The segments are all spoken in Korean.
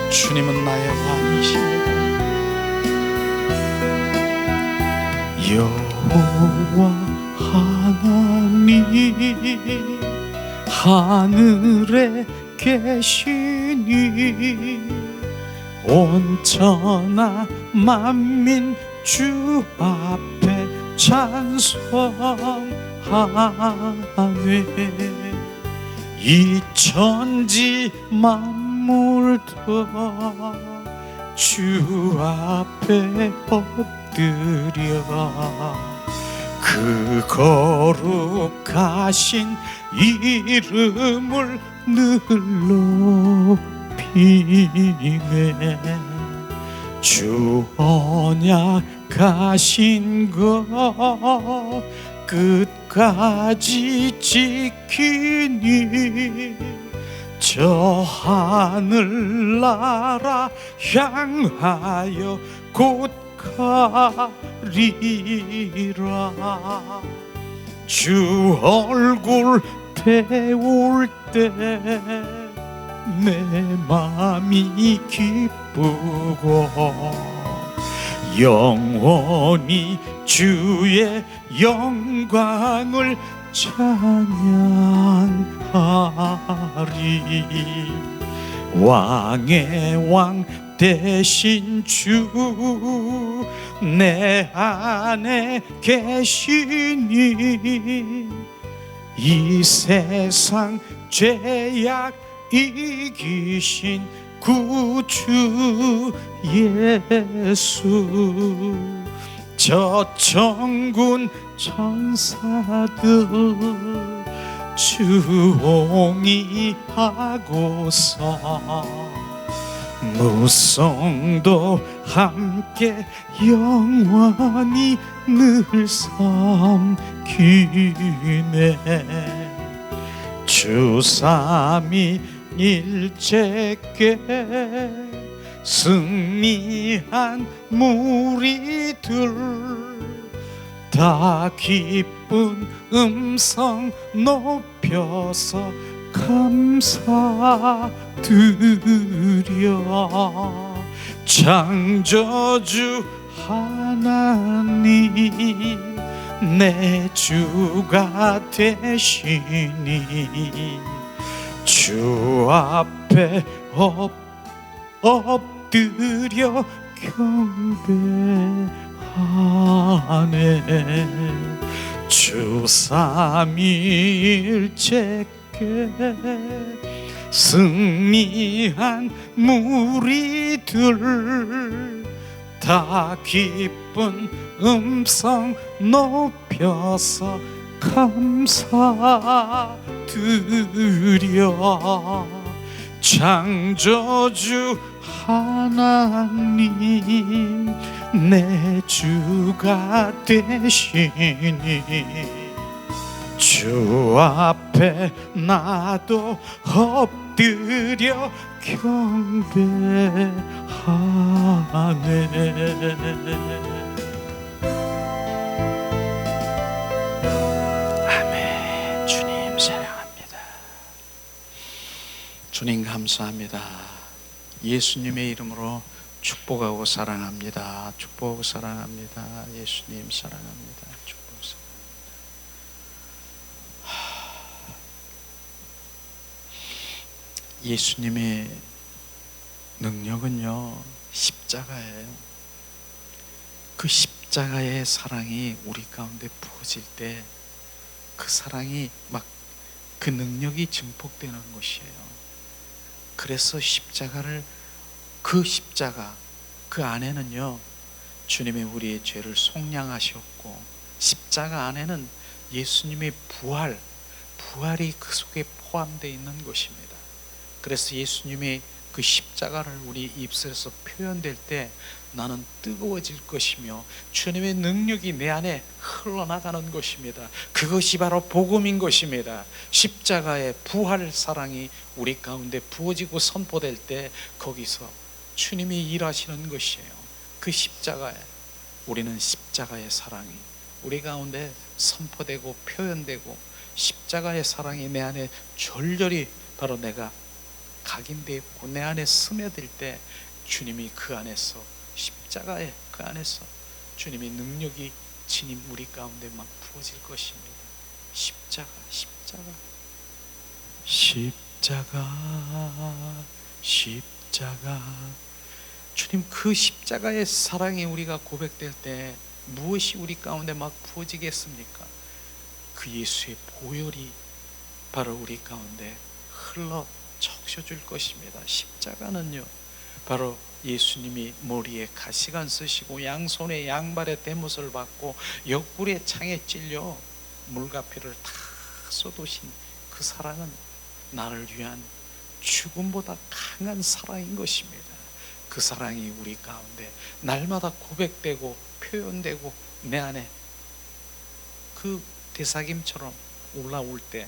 주님은 나의 왕이십니다. 여호와 하나님 하늘에 계시니 온천하 만민 주 앞에 찬송하네. 이 천지 만물도 주 앞에 엎드려 그 거룩하신 이름을 늘 높이네. 주 언약하신 것 끝까지 지키니 저 하늘나라 향하여 곧 가리라. 주 얼굴 배울 때 내 맘이 기쁘고 영원히 주의 영광을 찬양하리. 왕의 왕 대신 주 내 안에 계시니 이 세상 죄악 이기신 구주 예수. 저 천군 천사들 주옹이하고서 무성도 함께 영원히 늘 섬기네. 주 삼위일체께 승리한 무리들 다 기쁜 음성 높여서 감사드려. 창조주 하나님 내 주가 되시니 주 앞에 엎드려 경배하네. 주 삼위일체께 승리한 무리들 다 기쁜 음성 높여서 감사드려. 창조주 하나님 내 주가 되시니 주 앞에 나도 엎드려 경배하네. 아멘. 주님 사랑합니다. 주님 감사합니다. 예수님의 이름으로 축복하고 사랑합니다. 축복하고 사랑합니다. 예수님 사랑합니다. 축복하고 사랑합니다. 예수님의 능력은요 십자가예요. 그 십자가의 사랑이 우리 가운데 부어질 때 그 사랑이 막 그 능력이 증폭되는 것이에요. 그래서 십자가를 그 십자가 그 안에는요 주님이 우리의 죄를 속량하셨고 십자가 안에는 예수님의 부활이 그 속에 포함되어 있는 것입니다. 그래서 예수님의 그 십자가를 우리 입술에서 표현될 때 나는 뜨거워질 것이며 주님의 능력이 내 안에 흘러나가는 것입니다. 그것이 바로 복음인 것입니다. 십자가의 부활 사랑이 우리 가운데 부어지고 선포될 때 거기서 주님이 일하시는 것이에요. 그 십자가에 우리는 십자가의 사랑이 우리 가운데 선포되고 표현되고 십자가의 사랑이 내 안에 절절히 바로 내가 각인되었고 내 안에 스며들 때 주님이 그 안에서 십자가에 그 안에서 주님의 능력이 진임 우리 가운데 막 부어질 것입니다. 십자가 십자가 십자가 십자가. 주님 그 십자가의 사랑이 우리가 고백될 때 무엇이 우리 가운데 막 부어지겠습니까? 그 예수의 보혈이 바로 우리 가운데 흘러 적셔줄 것입니다. 십자가는요 바로 예수님이 머리에 가시관 쓰시고 양손에 양발에 대못을 받고 옆구리에 창에 찔려 물과 피를 다 쏟으신 그 사랑은 나를 위한 죽음보다 강한 사랑인 것입니다. 그 사랑이 우리 가운데 날마다 고백되고 표현되고 내 안에 그 대삭임처럼 올라올 때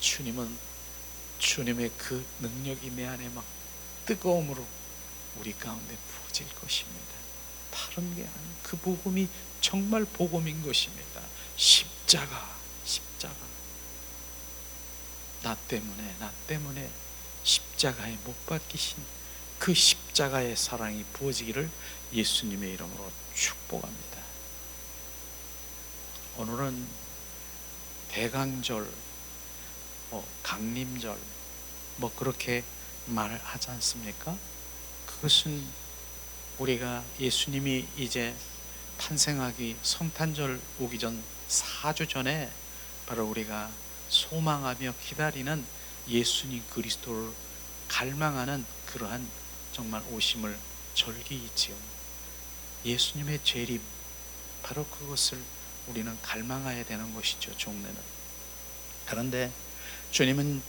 주님은 주님의 그 능력이 내 안에 막 뜨거움으로 우리 가운데 부어질 것입니다. 다른 게 아닌 그 복음이 정말 복음인 것입니다. 십자가 십자가. 나 때문에 십자가에 못 박히신 그 십자가의 사랑이 부어지기를 예수님의 이름으로 축복합니다. 오늘은 대강절, 강림절 그렇게 말하지 않습니까? 그것은 우리가 예수님이 이제 탄생하기 성탄절 오기 전 4주 전에 바로 우리가 소망하며 기다리는 예수님 그리스도를 갈망하는 그러한 정말 오심을 절기이지요. 예수님의 재림, 바로 그것을 우리는 갈망해야 되는 것이죠. 종래는. 그런데 주님은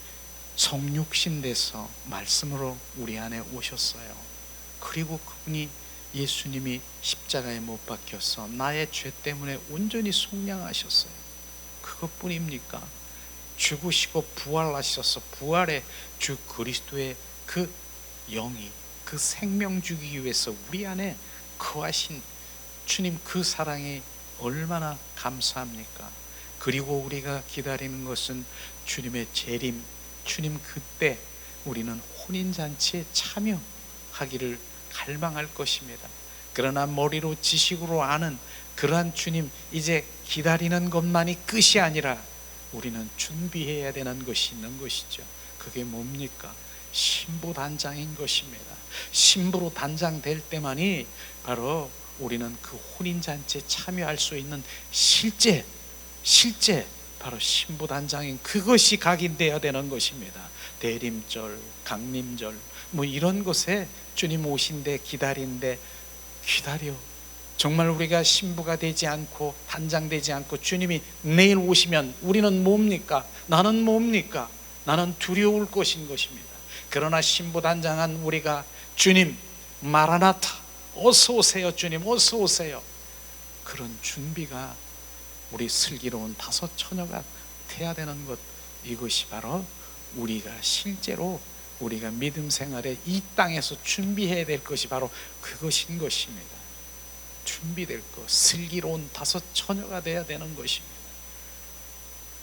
성육신 돼서 말씀으로 우리 안에 오셨어요. 그리고 그분이 예수님이 십자가에 못 박혀서 나의 죄 때문에 온전히 속량하셨어요. 그것뿐입니까? 죽으시고 부활하셔서 부활의 주 그리스도의 그 영이 그 생명 주기 위해서 우리 안에 거하신 주님 그 사랑이 얼마나 감사합니까? 그리고 우리가 기다리는 것은 주님의 재림, 주님 그때 우리는 혼인잔치에 참여하기를 갈망할 것입니다. 그러나 머리로 지식으로 아는 그러한 주님 이제 기다리는 것만이 끝이 아니라 우리는 준비해야 되는 것이 있는 것이죠. 그게 뭡니까? 신부단장인 것입니다. 신부로 단장될 때만이 바로 우리는 그 혼인잔치에 참여할 수 있는 실제 바로 신부단장인 그것이 각인되어야 되는 것입니다. 대림절, 강림절 이런 것에 주님 오신데 기다린데 기다려. 정말 우리가 신부가 되지 않고 단장되지 않고 주님이 내일 오시면 우리는 뭡니까? 나는 뭡니까? 나는 두려울 것인 것입니다. 그러나 신부단장한 우리가 주님 마라나타 어서 오세요. 주님 어서 오세요. 그런 준비가 우리 슬기로운 다섯 처녀가 돼야 되는 것, 이것이 바로 우리가 실제로 우리가 믿음 생활에 이 땅에서 준비해야 될 것이 바로 그것인 것입니다. 준비될 것, 슬기로운 다섯 처녀가 돼야 되는 것입니다.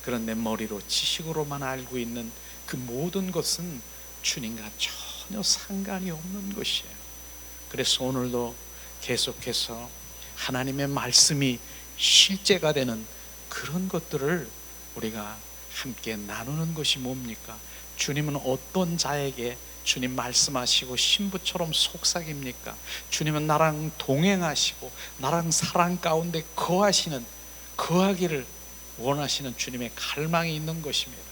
그런데 머리로 지식으로만 알고 있는 그 모든 것은 주님과 전혀 상관이 없는 것이에요. 그래서 오늘도 계속해서 하나님의 말씀이 실제가 되는 그런 것들을 우리가 함께 나누는 것이 뭡니까? 주님은 어떤 자에게 주님 말씀하시고 신부처럼 속삭입니까? 주님은 나랑 동행하시고 나랑 사랑 가운데 거하기를 원하시는 주님의 갈망이 있는 것입니다.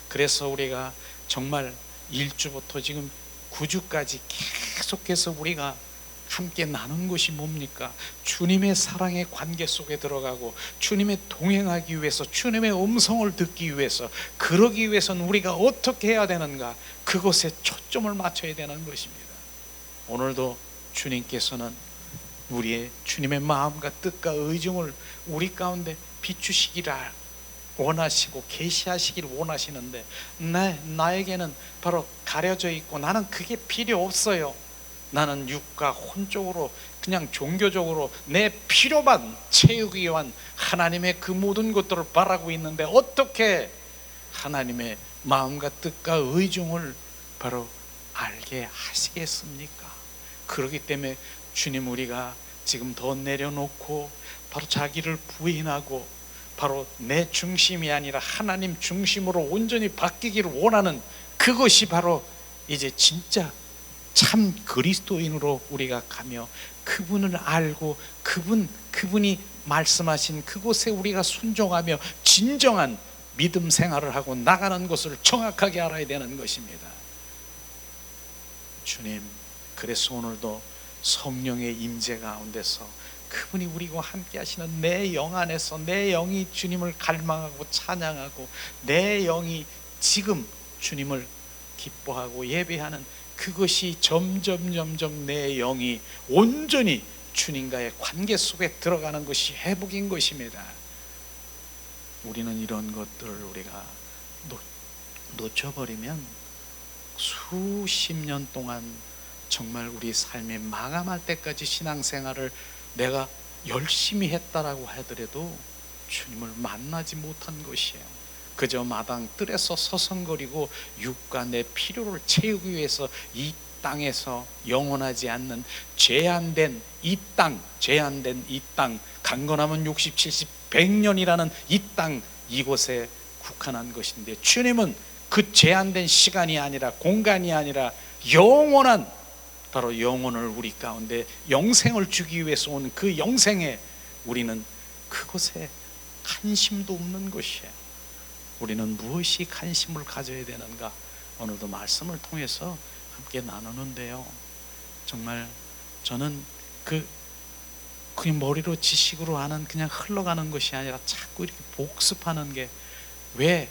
그래서 우리가 정말 1주부터 지금 9주까지 계속해서 우리가 함께 나눈 것이 뭡니까? 주님의 사랑의 관계 속에 들어가고 주님의 동행하기 위해서 주님의 음성을 듣기 위해서 그러기 위해서는 우리가 어떻게 해야 되는가? 그것에 초점을 맞춰야 되는 것입니다. 오늘도 주님께서는 우리의 주님의 마음과 뜻과 의중을 우리 가운데 비추시기를 원하시고 계시하시기를 원하시는데 나에게는 바로 가려져 있고 나는 그게 필요 없어요. 나는 육과 혼적으로 그냥 종교적으로 내 필요만 채우기 위한 하나님의 그 모든 것들을 바라고 있는데 어떻게 하나님의 마음과 뜻과 의중을 바로 알게 하시겠습니까? 그렇기 때문에 주님, 우리가 지금 더 내려놓고 바로 자기를 부인하고 바로 내 중심이 아니라 하나님 중심으로 온전히 바뀌기를 원하는, 그것이 바로 이제 진짜 참 그리스도인으로 우리가 가며 그분을 알고 그분이 말씀하신 그곳에 우리가 순종하며 진정한 믿음 생활을 하고 나가는 것을 정확하게 알아야 되는 것입니다. 주님, 그래서 오늘도 성령의 임재 가운데서 그분이 우리와 함께 하시는 내 영 안에서 내 영이 주님을 갈망하고 찬양하고 내 영이 지금 주님을 기뻐하고 예배하는 그것이 점점 내 영이 온전히 주님과의 관계 속에 들어가는 것이 회복인 것입니다. 우리는 이런 것들을 우리가 놓쳐버리면 수십 년 동안 정말 우리 삶이 마감할 때까지 신앙생활을 내가 열심히 했다라고 하더라도 주님을 만나지 못한 것이에요. 그저 마당 뜰에서 서성거리고 육과 내 필요를 채우기 위해서 이 땅에서 영원하지 않는 제한된 이 땅, 강건하면 60, 70, 100년이라는 이 땅, 이곳에 국한한 것인데, 주님은 그 제한된 시간이 아니라 공간이 아니라 영원한, 바로 영혼을 우리 가운데 영생을 주기 위해서 온 그 영생에 우리는 그것에 관심도 없는 것이에요. 우리는 무엇이 관심을 가져야 되는가? 오늘도 말씀을 통해서 함께 나누는데요, 정말 저는 그냥 머리로 지식으로 하는, 그냥 흘러가는 것이 아니라 자꾸 이렇게 복습하는 게, 왜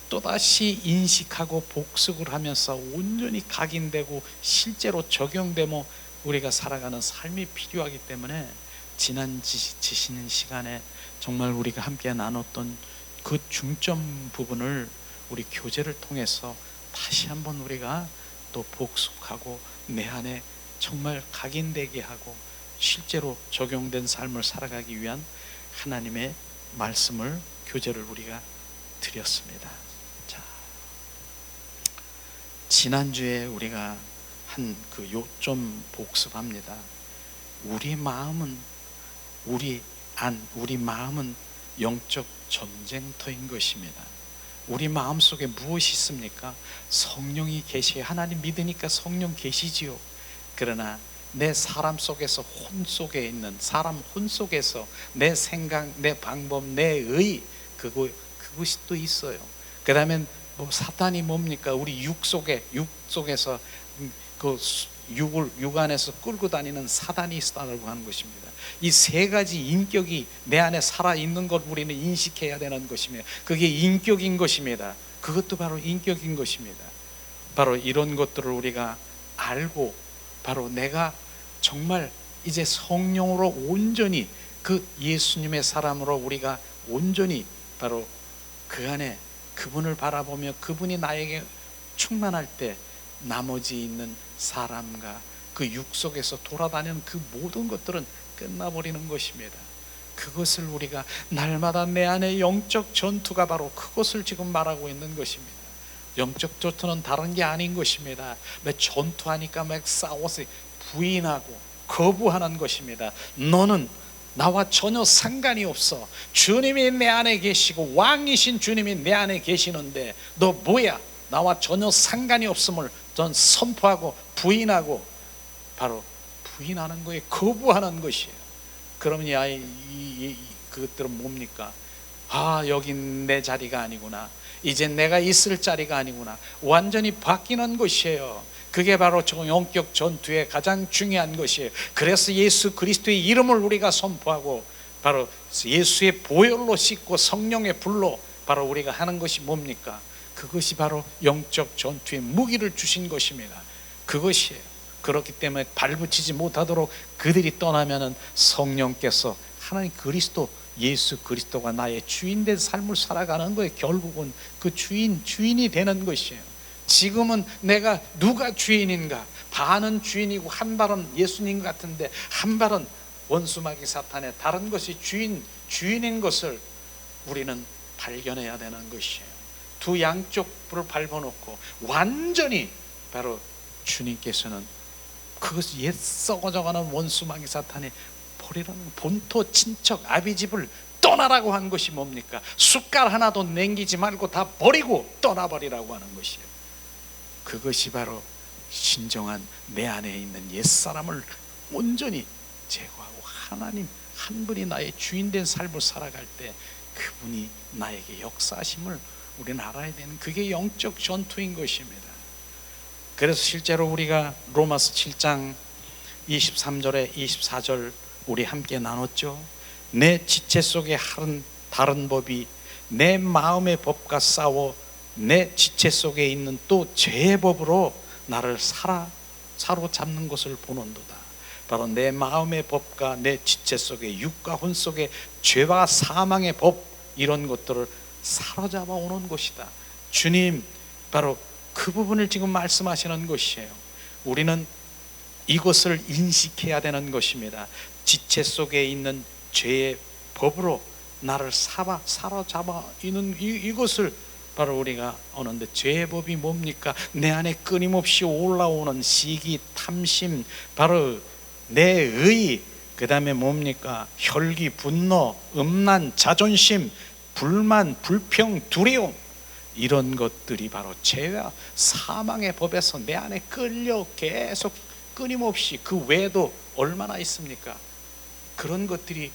또다시 인식하고 복습을 하면서 온전히 각인되고 실제로 적용되며 우리가 살아가는 삶이 필요하기 때문에, 지난 지시는 시간에 정말 우리가 함께 나눴던 그 중점 부분을 우리 교제를 통해서 다시 한번 우리가 또 복습하고 내 안에 정말 각인되게 하고 실제로 적용된 삶을 살아가기 위한 하나님의 말씀을, 교제를 우리가 드렸습니다. 자, 지난주에 우리가 한 그 요점 복습합니다. 우리 마음은 영적 전쟁터인 것입니다. 우리 마음속에 무엇이 있습니까? 성령이 계시요. 하나님 믿으니까 성령 계시지요. 그러나 내 사람 속에서, 혼 속에 있는 사람 혼 속에서 내 생각, 내 방법, 내 의, 그것이 또 있어요. 그 다음에 사탄이 뭡니까? 우리 육 속에서 그 육 안에서 끌고 다니는 사단이 있다고 하는 것입니다. 이 세 가지 인격이 내 안에 살아있는 걸 우리는 인식해야 되는 것입니다. 그게 인격인 것입니다. 그것도 바로 인격인 것입니다. 바로 이런 것들을 우리가 알고, 바로 내가 정말 이제 성령으로 온전히 그 예수님의 사람으로 우리가 온전히 바로 그 안에 그분을 바라보며 그분이 나에게 충만할 때 나머지 있는 사람과 그 육 속에서 돌아다니는 그 모든 것들은 끝나버리는 것입니다. 그것을 우리가 날마다 내 안에 영적 전투가 바로 그것을 지금 말하고 있는 것입니다. 영적 전투는 다른 게 아닌 것입니다. 막 전투하니까 막 싸워서 부인하고 거부하는 것입니다. 너는 나와 전혀 상관이 없어. 주님이 내 안에 계시고 왕이신 주님이 내 안에 계시는데 너 뭐야? 나와 전혀 상관이 없음을 전 선포하고 부인하고, 바로 부인하는 거에 거부하는 것이에요. 그러면 그것들은 뭡니까? 여긴 내 자리가 아니구나. 이제 내가 있을 자리가 아니구나. 완전히 바뀌는 것이에요. 그게 바로 영적 전투의 가장 중요한 것이에요. 그래서 예수 그리스도의 이름을 우리가 선포하고 바로 예수의 보혈로 씻고 성령의 불로 바로 우리가 하는 것이 뭡니까? 그것이 바로 영적 전투의 무기를 주신 것입니다. 그것이에요. 그렇기 때문에 발붙이지 못하도록 그들이 떠나면은 성령께서 하나님 그리스도, 예수 그리스도가 나의 주인된 삶을 살아가는 거예요. 결국은 그 주인이 되는 것이에요. 지금은 내가 누가 주인인가? 반은 주인이고 한 발은 예수님 같은데 한 발은 원수마귀 사탄의 다른 것이 주인인 것을 우리는 발견해야 되는 것이에요. 두 양쪽 불을 밟아놓고 완전히 바로 주님께서는 그것을 옛 썩어져가는 원수마귀 사탄의 버리라는 본토 친척 아비집을 떠나라고 한 것이 뭡니까? 숟갈 하나도 남기지 말고 다 버리고 떠나버리라고 하는 것이에요. 그것이 바로 진정한 내 안에 있는 옛사람을 온전히 제거하고 하나님 한 분이 나의 주인된 삶을 살아갈 때 그분이 나에게 역사하심을 우리는 알아야 되는, 그게 영적 전투인 것입니다. 그래서 실제로 우리가 로마서 7장 23절에 24절 우리 함께 나눴죠. 내 지체 속에 다른 법이 내 마음의 법과 싸워 내 지체 속에 있는 또 죄의 법으로 나를 사로잡는 것을 보는도다. 바로 내 마음의 법과 내 지체 속에 육과 혼 속에 죄와 사망의 법, 이런 것들을 사로잡아 오는 것이다. 주님 바로 그 부분을 지금 말씀하시는 것이에요. 우리는 이것을 인식해야 되는 것입니다. 지체 속에 있는 죄의 법으로 나를 사로잡아 있는 이것을 바로 우리가 아는데, 죄의 법이 뭡니까? 내 안에 끊임없이 올라오는 시기, 탐심, 바로 내 의, 그 다음에 뭡니까? 혈기, 분노, 음란, 자존심, 불만, 불평, 두려움, 이런 것들이 바로 죄와 사망의 법에서 내 안에 끌려 계속 끊임없이, 그 외에도 얼마나 있습니까? 그런 것들이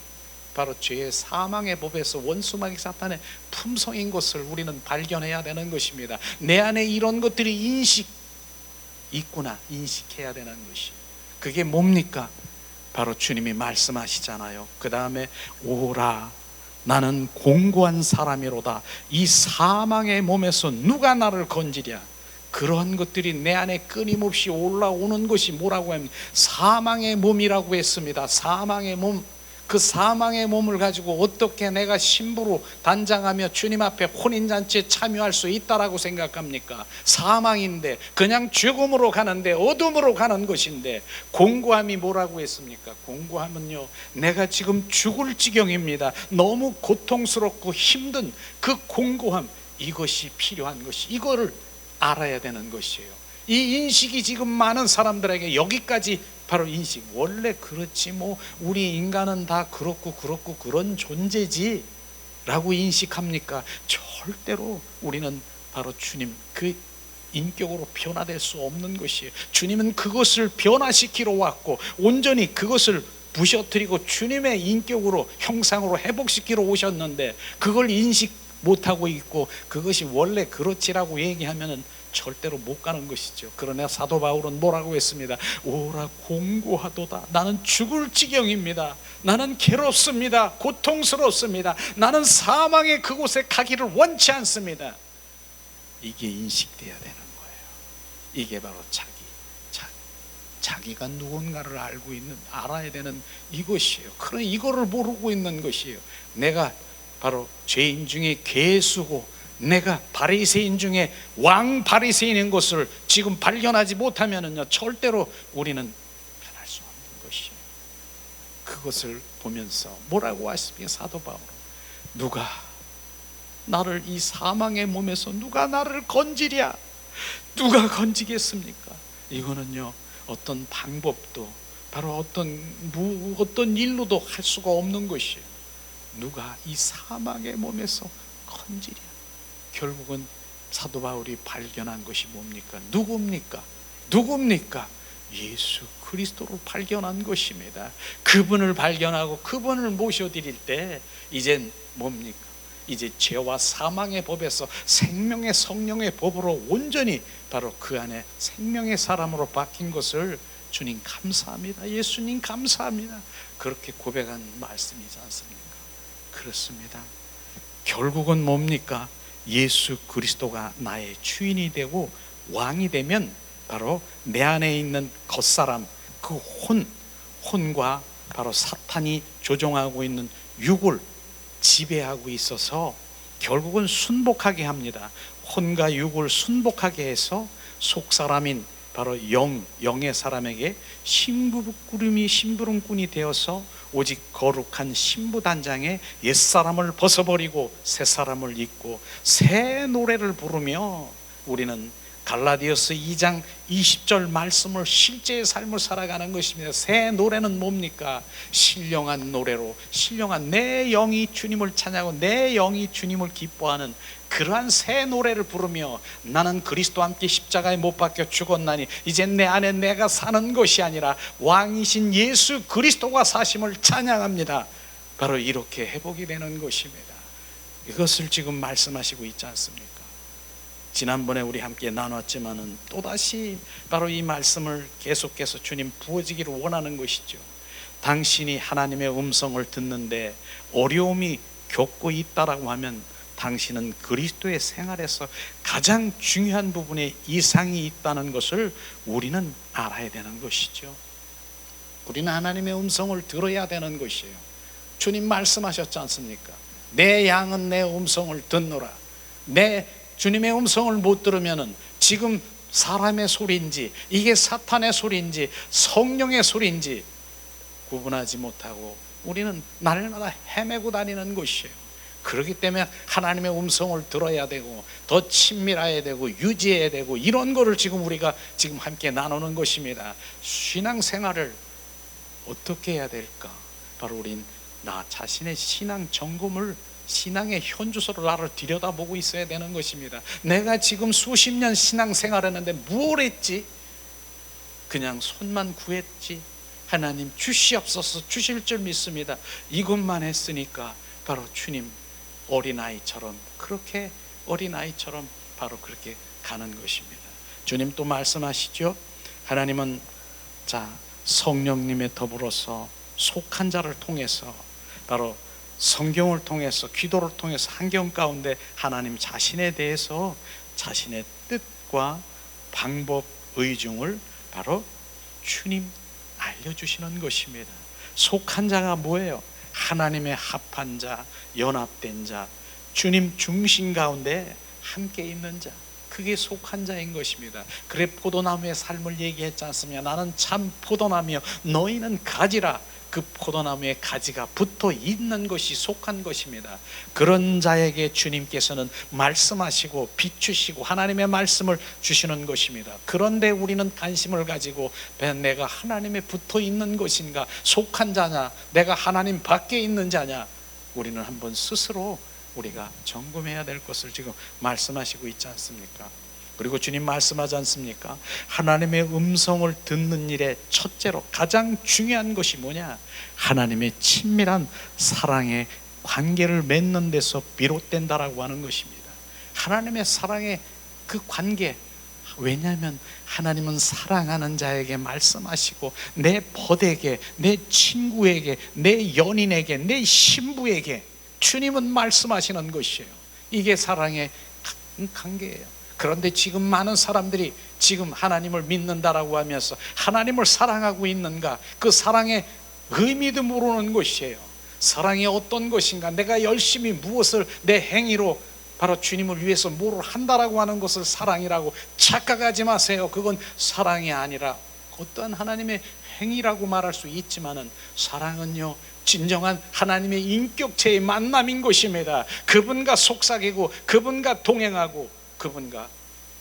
바로 죄의 사망의 법에서 원수마귀 사탄의 품성인 것을 우리는 발견해야 되는 것입니다. 내 안에 이런 것들이 있구나 인식해야 되는 것이, 그게 뭡니까? 바로 주님이 말씀하시잖아요. 그 다음에 오라 나는 공고한 사람이로다. 이 사망의 몸에서 누가 나를 건지랴. 그런 것들이 내 안에 끊임없이 올라오는 것이 뭐라고 합니까? 사망의 몸이라고 했습니다. 사망의 몸. 그 사망의 몸을 가지고 어떻게 내가 신부로 단장하며 주님 앞에 혼인잔치에 참여할 수 있다라고 생각합니까? 사망인데, 그냥 죽음으로 가는데, 어둠으로 가는 것인데, 공고함이 뭐라고 했습니까? 공고함은요, 내가 지금 죽을 지경입니다. 너무 고통스럽고 힘든 그 공고함, 이것이 필요한 것이, 이거를 알아야 되는 것이에요. 이 인식이 지금 많은 사람들에게 여기까지 바로 인식, 원래 그렇지 뭐 우리 인간은 다 그렇고 그런 존재지 라고 인식합니까? 절대로 우리는 바로 주님 그 인격으로 변화될 수 없는 것이에요. 주님은 그것을 변화시키러 왔고 온전히 그것을 부셔뜨리고 주님의 인격으로 형상으로 회복시키러 오셨는데, 그걸 인식 못하고 있고 그것이 원래 그렇지라고 얘기하면은 절대로 못 가는 것이죠. 그러나 사도 바울은 뭐라고 했습니다? 오라 공고하도다. 나는 죽을 지경입니다. 나는 괴롭습니다. 고통스럽습니다. 나는 사망의 그곳에 가기를 원치 않습니다. 이게 인식돼야 되는 거예요. 이게 바로 자기가 누군가를 알아야 되는 이것이에요. 그러나 이거를 모르고 있는 것이에요. 내가 바로 죄인 중에 괴수고 내가 바리새인 중에 왕 바리새인인 것을 지금 발견하지 못하면은요, 절대로 우리는 변할 수 없는 것이에요. 그것을 보면서 뭐라고 하십니까? 사도 바울은 누가 나를 이 사망의 몸에서 누가 나를 건지랴? 누가 건지겠습니까? 이거는요, 어떤 방법도 바로 어떤 일로도 할 수가 없는 것이에요. 누가 이 사망의 몸에서 건지랴? 결국은 사도 바울이 발견한 것이 뭡니까? 누굽니까? 예수 그리스도를 발견한 것입니다. 그분을 발견하고 그분을 모셔드릴 때 이젠 뭡니까? 이제 죄와 사망의 법에서 생명의 성령의 법으로 온전히 바로 그 안에 생명의 사람으로 바뀐 것을 주님 감사합니다. 예수님 감사합니다. 그렇게 고백한 말씀이지 않습니까? 그렇습니다. 결국은 뭡니까? 예수 그리스도가 나의 주인이 되고 왕이 되면 바로 내 안에 있는 겉사람, 그 혼과 바로 사탄이 조종하고 있는 육을 지배하고 있어서 결국은 순복하게 합니다. 혼과 육을 순복하게 해서 속사람인 바로 영의 사람에게 심부름꾼이 되어서 오직 거룩한 신부단장에 옛사람을 벗어버리고 새사람을 입고 새 노래를 부르며 우리는 갈라디아서 2장 20절 말씀을 실제의 삶을 살아가는 것입니다. 새 노래는 뭡니까? 신령한 노래로, 신령한 내 영이 주님을 찬양하고 내 영이 주님을 기뻐하는 그러한 새 노래를 부르며 나는 그리스도와 함께 십자가에 못 박혀 죽었나니 이제 내 안에 내가 사는 것이 아니라 왕이신 예수 그리스도가 사심을 찬양합니다. 바로 이렇게 회복이 되는 것입니다. 이것을 지금 말씀하시고 있지 않습니까? 지난번에 우리 함께 나눴지만은 또다시 바로 이 말씀을 계속해서 주님 부어지기를 원하는 것이죠. 당신이 하나님의 음성을 듣는데 어려움이 겪고 있다라고 하면 당신은 그리스도의 생활에서 가장 중요한 부분에 이상이 있다는 것을 우리는 알아야 되는 것이죠. 우리는 하나님의 음성을 들어야 되는 것이에요. 주님 말씀하셨지 않습니까? 내 양은 내 음성을 듣노라. 내 주님의 음성을 못 들으면은 지금 사람의 소리인지 이게 사탄의 소리인지 성령의 소리인지 구분하지 못하고 우리는 날마다 헤매고 다니는 것이에요. 그렇기 때문에 하나님의 음성을 들어야 되고 더 친밀해야 되고 유지해야 되고 이런 거를 지금 우리가 지금 함께 나누는 것입니다. 신앙생활을 어떻게 해야 될까? 바로 우린 나 자신의 신앙 점검을, 신앙의 현주소를 나를 들여다보고 있어야 되는 것입니다. 내가 지금 수십 년 신앙생활했는데 뭘 했지? 그냥 손만 구했지? 하나님 주시옵소서, 주실 줄 믿습니다. 이것만 했으니까 바로 주님 어린아이처럼, 그렇게 어린아이처럼 바로 그렇게 가는 것입니다. 주님 또 말씀하시죠. 하나님은 자 성령님에 더불어서 속한 자를 통해서 바로 성경을 통해서 기도를 통해서 환경 가운데 하나님 자신에 대해서 자신의 뜻과 방법, 의중을 바로 주님 알려주시는 것입니다. 속한 자가 뭐예요? 하나님의 합한 자, 연합된 자, 주님 중심 가운데 함께 있는 자, 그게 속한 자인 것입니다. 그래 포도나무의 삶을 얘기했지 않습니까? 나는 참 포도나무여 너희는 가지라. 그 포도나무에 가지가 붙어 있는 것이 속한 것입니다. 그런 자에게 주님께서는 말씀하시고 비추시고 하나님의 말씀을 주시는 것입니다. 그런데 우리는 관심을 가지고 내가 하나님에 붙어 있는 것인가, 속한 자냐, 내가 하나님 밖에 있는 자냐, 우리는 한번 스스로 우리가 점검해야 될 것을 지금 말씀하시고 있지 않습니까? 그리고 주님 말씀하지 않습니까? 하나님의 음성을 듣는 일에 첫째로 가장 중요한 것이 뭐냐? 하나님의 친밀한 사랑의 관계를 맺는 데서 비롯된다라고 하는 것입니다. 하나님의 사랑의 그 관계, 왜냐하면 하나님은 사랑하는 자에게 말씀하시고 내 벗에게, 내 친구에게, 내 연인에게, 내 신부에게 주님은 말씀하시는 것이에요. 이게 사랑의 관계예요. 그런데 지금 많은 사람들이 지금 하나님을 믿는다라고 하면서 하나님을 사랑하고 있는가, 그 사랑의 의미도 모르는 것이에요. 사랑이 어떤 것인가, 내가 열심히 무엇을 내 행위로 바로 주님을 위해서 뭐를 한다라고 하는 것을 사랑이라고 착각하지 마세요. 그건 사랑이 아니라 어떠한 하나님의 행위라고 말할 수 있지만은 사랑은요 진정한 하나님의 인격체의 만남인 것입니다. 그분과 속삭이고 그분과 동행하고 그분과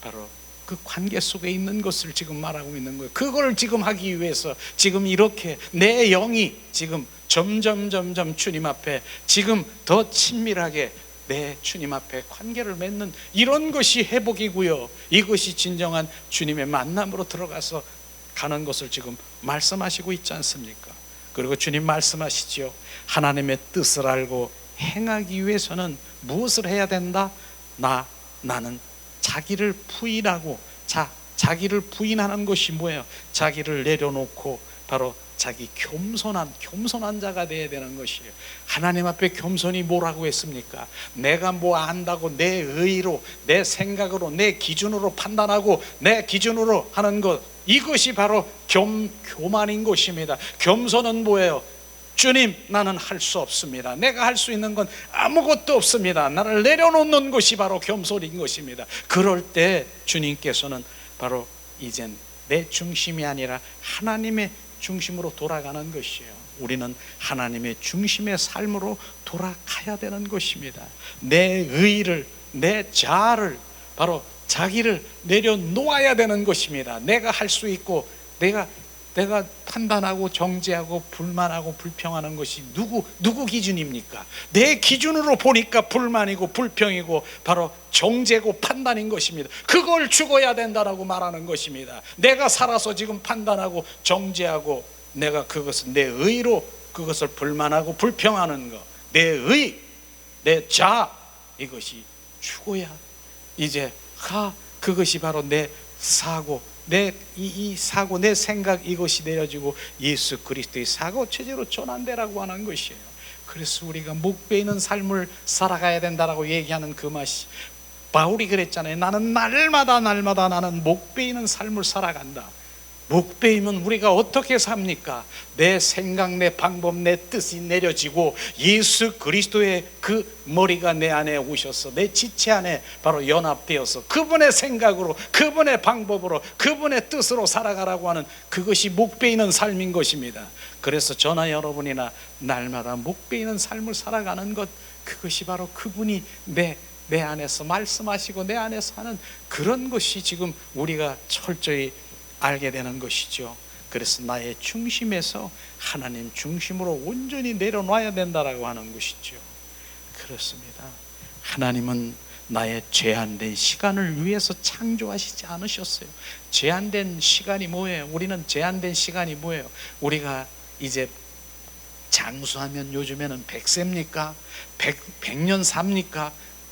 바로 그 관계 속에 있는 것을 지금 말하고 있는 거예요. 그걸 지금 하기 위해서 지금 이렇게 내 영이 지금 점점 주님 앞에 지금 더 친밀하게 내 주님 앞에 관계를 맺는 이런 것이 회복이고요. 이것이 진정한 주님의 만남으로 들어가서 가는 것을 지금 말씀하시고 있지 않습니까? 그리고 주님 말씀하시죠. 하나님의 뜻을 알고 행하기 위해서는 무엇을 해야 된다? 나는 자기를 부인하고 자기를 부인하는 것이 뭐예요? 자기를 내려놓고 바로 자기 겸손한 자가 되어야 되는 것이에요. 하나님 앞에 겸손이 뭐라고 했습니까? 내가 뭐 안다고 내 의로, 내 생각으로, 내 기준으로 판단하고 내 기준으로 하는 것, 이것이 바로 교만인 것입니다. 겸손은 뭐예요? 주님, 나는 할 수 없습니다. 내가 할 수 있는 건 아무것도 없습니다. 나를 내려놓는 것이 바로 겸손인 것입니다. 그럴 때 주님께서는 바로 이젠 내 중심이 아니라 하나님의 중심으로 돌아가는 것이에요. 우리는 하나님의 중심의 삶으로 돌아가야 되는 것입니다. 내 의를, 내 자아를 바로 자기를 내려놓아야 되는 것입니다. 내가 할 수 있고 내가 판단하고 정죄하고 불만하고 불평하는 것이 누구 기준입니까? 내 기준으로 보니까 불만이고 불평이고 바로 정죄고 판단인 것입니다. 그걸 죽어야 된다라고 말하는 것입니다. 내가 살아서 지금 판단하고 정죄하고 내가 그것을 내 의로 그것을 불만하고 불평하는 것, 내 의, 내 자, 이것이 죽어야 이제 그것이 바로 내 사고, 이 사고, 내 생각, 이것이 내려지고 예수 그리스도의 사고 체제로 전환되라고 하는 것이에요. 그래서 우리가 목 베이는 삶을 살아가야 된다라고 얘기하는 그 맛이, 바울이 그랬잖아요. 나는 날마다 나는 목 베이는 삶을 살아간다. 목 베이면 우리가 어떻게 삽니까? 내 생각, 내 방법, 내 뜻이 내려지고 예수 그리스도의 그 머리가 내 안에 오셔서 내 지체 안에 바로 연합되어서 그분의 생각으로, 그분의 방법으로, 그분의 뜻으로 살아가라고 하는 그것이 목 베이는 삶인 것입니다. 그래서 저나 여러분이나 날마다 목 베이는 삶을 살아가는 것, 그것이 바로 그분이 내 안에서 말씀하시고 내 안에서 하는 그런 것이 지금 우리가 철저히 알게 되는 것이죠. 그래서 나의 중심에서 하나님 중심으로 온전히 내려놔야 된다라고 하는 것이죠. 그렇습니다. 하나님은 나의 제한된 시간을 위해서 창조하시지 않으셨어요. 제한된 시간이 뭐예요? 우리는 제한된 시간이 뭐예요? 우리가 이제 장수하면 요즘에는 100세입니까? 100년 삽니까?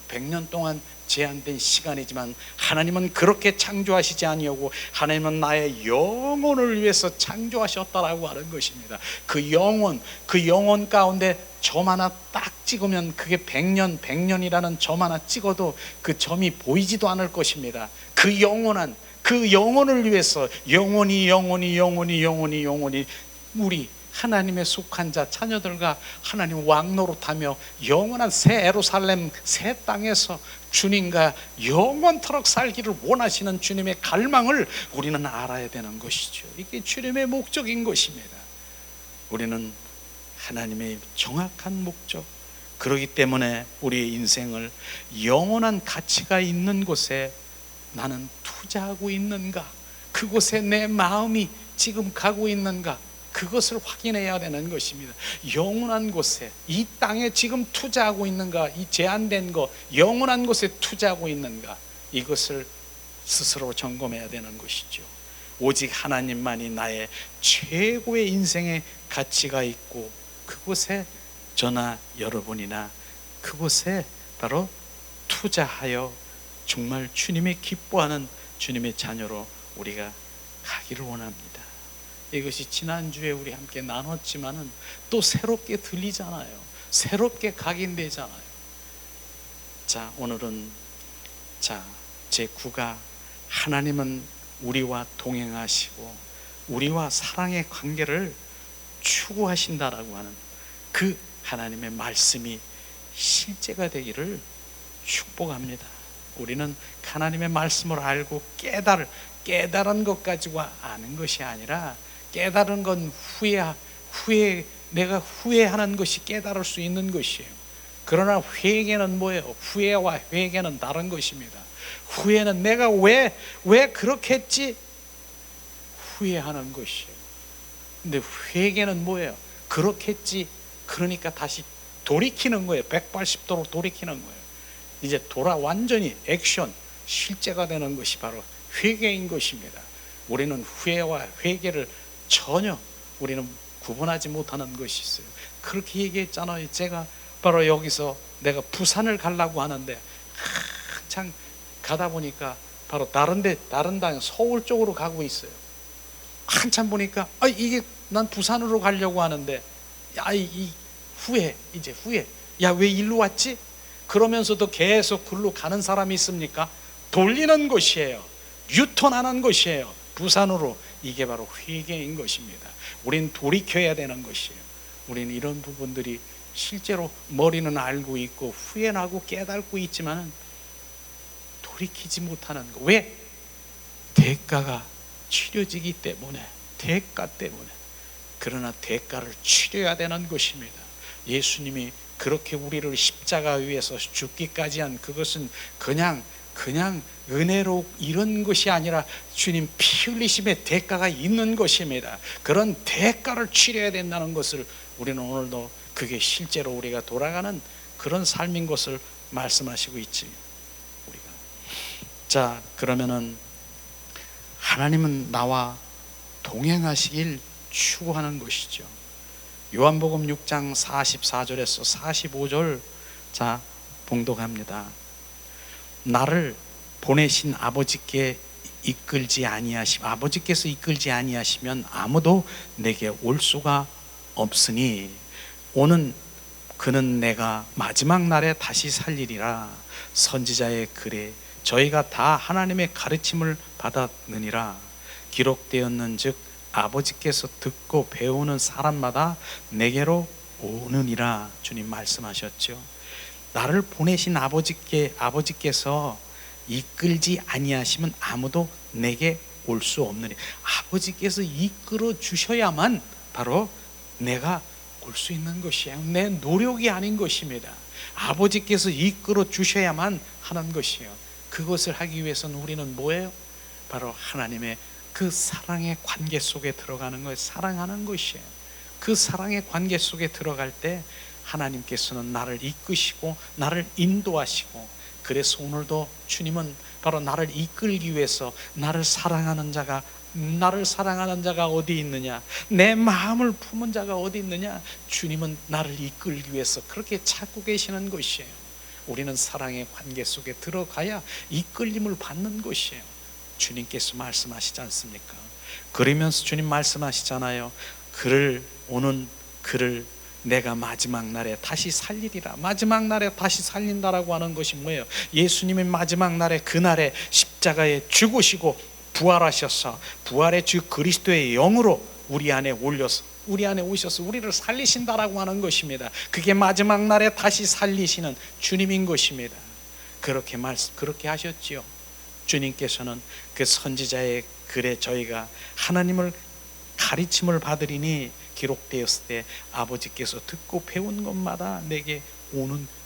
100년 동안 제한된 시간이지만 하나님은 그렇게 창조하시지 아니하고 하나님은 나의 영혼을 위해서 창조하셨다라고 하는 것입니다. 그 영혼 가운데 점 하나 딱 찍으면 그게 100년이라는 점 하나 찍어도 그 점이 보이지도 않을 것입니다. 그 영혼을 위해서 영원히 우리 하나님의 속한 자 자녀들과 하나님 왕노릇하며 영원한 새 예루살렘 새 땅에서 주님과 영원토록 살기를 원하시는 주님의 갈망을 우리는 알아야 되는 것이죠. 이게 주님의 목적인 것입니다. 우리는 하나님의 정확한 목적, 그렇기 때문에 우리의 인생을 영원한 가치가 있는 곳에 나는 투자하고 있는가, 그곳에 내 마음이 지금 가고 있는가, 그것을 확인해야 되는 것입니다. 영원한 곳에, 이 땅에 지금 투자하고 있는가, 이 제한된 것, 영원한 곳에 투자하고 있는가, 이것을 스스로 점검해야 되는 것이죠. 오직 하나님만이 나의 최고의 인생의 가치가 있고 그곳에 저나 여러분이나 그곳에 바로 투자하여 정말 주님이 기뻐하는 주님의 자녀로 우리가 가기를 원합니다. 이것이 지난주에 우리 함께 나눴지만은 또 새롭게 들리잖아요. 새롭게 각인되잖아요. 자, 오늘은 제9가 하나님은 우리와 동행하시고 우리와 사랑의 관계를 추구하신다라고 하는 그 하나님의 말씀이 실제가 되기를 축복합니다. 우리는 하나님의 말씀을 알고 깨달은 것 가지고 아는 것이 아니라, 깨달은 건 내가 후회하는 것이 깨달을 수 있는 것이에요. 그러나 회개는 뭐예요? 후회와 회개는 다른 것입니다. 후회는 내가 왜 그렇게 했지? 후회하는 것이에요. 근데 회개는 뭐예요? 그렇게 했지, 그러니까 다시 돌이키는 거예요. 180도로 돌이키는 거예요. 이제 완전히 액션, 실제가 되는 것이 바로 회개인 것입니다. 우리는 후회와 회개를 전혀 우리는 구분하지 못하는 것이 있어요. 그렇게 얘기했잖아요. 제가 바로 여기서 내가 부산을 가려고 하는데 한참 가다 보니까 바로 다른 당 서울 쪽으로 가고 있어요. 한참 보니까 이게 난 부산으로 가려고 하는데 이 후회. 야, 왜 일로 왔지? 그러면서도 계속 글로 가는 사람이 있습니까? 돌리는 것이에요. 유턴하는 것이에요. 부산으로. 이게 바로 회개인 것입니다. 우린 돌이켜야 되는 것이에요. 우리는 이런 부분들이 실제로 머리는 알고 있고 후회하고 깨닫고 있지만 돌이키지 못하는 거. 왜? 대가가 치러지기 때문에, 대가 때문에. 그러나 대가를 치러야 되는 것입니다. 예수님이 그렇게 우리를 십자가 위에서 죽기까지 한 그것은 그냥 그냥 은혜로 이런 것이 아니라 주님 피 흘리심의 대가가 있는 것입니다. 그런 대가를 치러야 된다는 것을 우리는 오늘도 그게 실제로 우리가 돌아가는 그런 삶인 것을 말씀하시고 있지. 우리가 자, 그러면은 하나님은 나와 동행하시길 추구하는 것이죠. 요한복음 6장 44절에서 45절 자 봉독합니다. 나를 보내신 아버지께 아버지께서 이끌지 아니하시면 아무도 내게 올 수가 없으니 오는 그는 내가 마지막 날에 다시 살리리라. 선지자의 글에 저희가 다 하나님의 가르침을 받았느니라. 기록되었는즉 아버지께서 듣고 배우는 사람마다 내게로 오느니라. 주님 말씀하셨죠. 나를 보내신 아버지께서 이끌지 아니하시면 아무도 내게 올 수 없느니, 아버지께서 이끌어 주셔야만 바로 내가 올 수 있는 것이에요. 내 노력이 아닌 것입니다. 아버지께서 이끌어 주셔야만 하는 것이에요. 그것을 하기 위해서는 우리는 뭐예요? 바로 하나님의 그 사랑의 관계 속에 들어가는 거예요. 사랑하는 것이에요. 그 사랑의 관계 속에 들어갈 때 하나님께서는 나를 이끄시고 나를 인도하시고, 그래서 오늘도 주님은 바로 나를 이끌기 위해서 나를 사랑하는 자가 어디 있느냐, 내 마음을 품은 자가 어디 있느냐, 주님은 나를 이끌기 위해서 그렇게 찾고 계시는 것이에요. 우리는 사랑의 관계 속에 들어가야 이끌림을 받는 것이에요. 주님께서 말씀하시지 않습니까? 그러면서 주님 말씀하시잖아요. 오는 그를 내가 마지막 날에 다시 살리리라. 마지막 날에 다시 살린다라고 하는 것이 뭐예요? 예수님이 마지막 날에, 그날에 십자가에 죽으시고 부활하셔서 부활의 주 그리스도의 영으로 우리 안에 오셔서 우리를 살리신다라고 하는 것입니다. 그게 마지막 날에 다시 살리시는 주님인 것입니다. 그렇게 하셨지요. 주님께서는 그 선지자의 글에 저희가 하나님을 가르침을 기록되었을 때 아버지께서 듣고 배운 것마다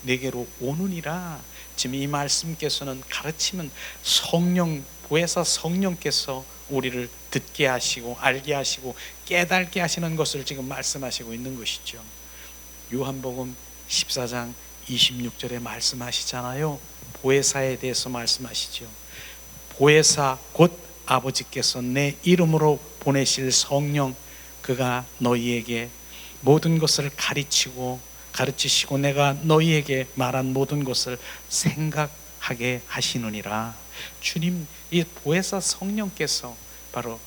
내게로 오느니라. 지금 이 말씀께서는, 가르침은 보혜사 성령께서 우리를 듣게 하시고 알게 하시고 깨닫게 하시는 것을 지금 말씀하시고 있는 것이죠. 요한복음 14장 26절에 말씀하시잖아요. 보혜사에 대해서 말씀하시죠. 보혜사 곧 아버지께서 내 이름으로 보내실 성령, 그가 너희에게 모든 것을 가르치시고 내가 너희에게 말한 모든 것을 생각하게 하시느니라. 주님, 이 보혜사 성령께서 바로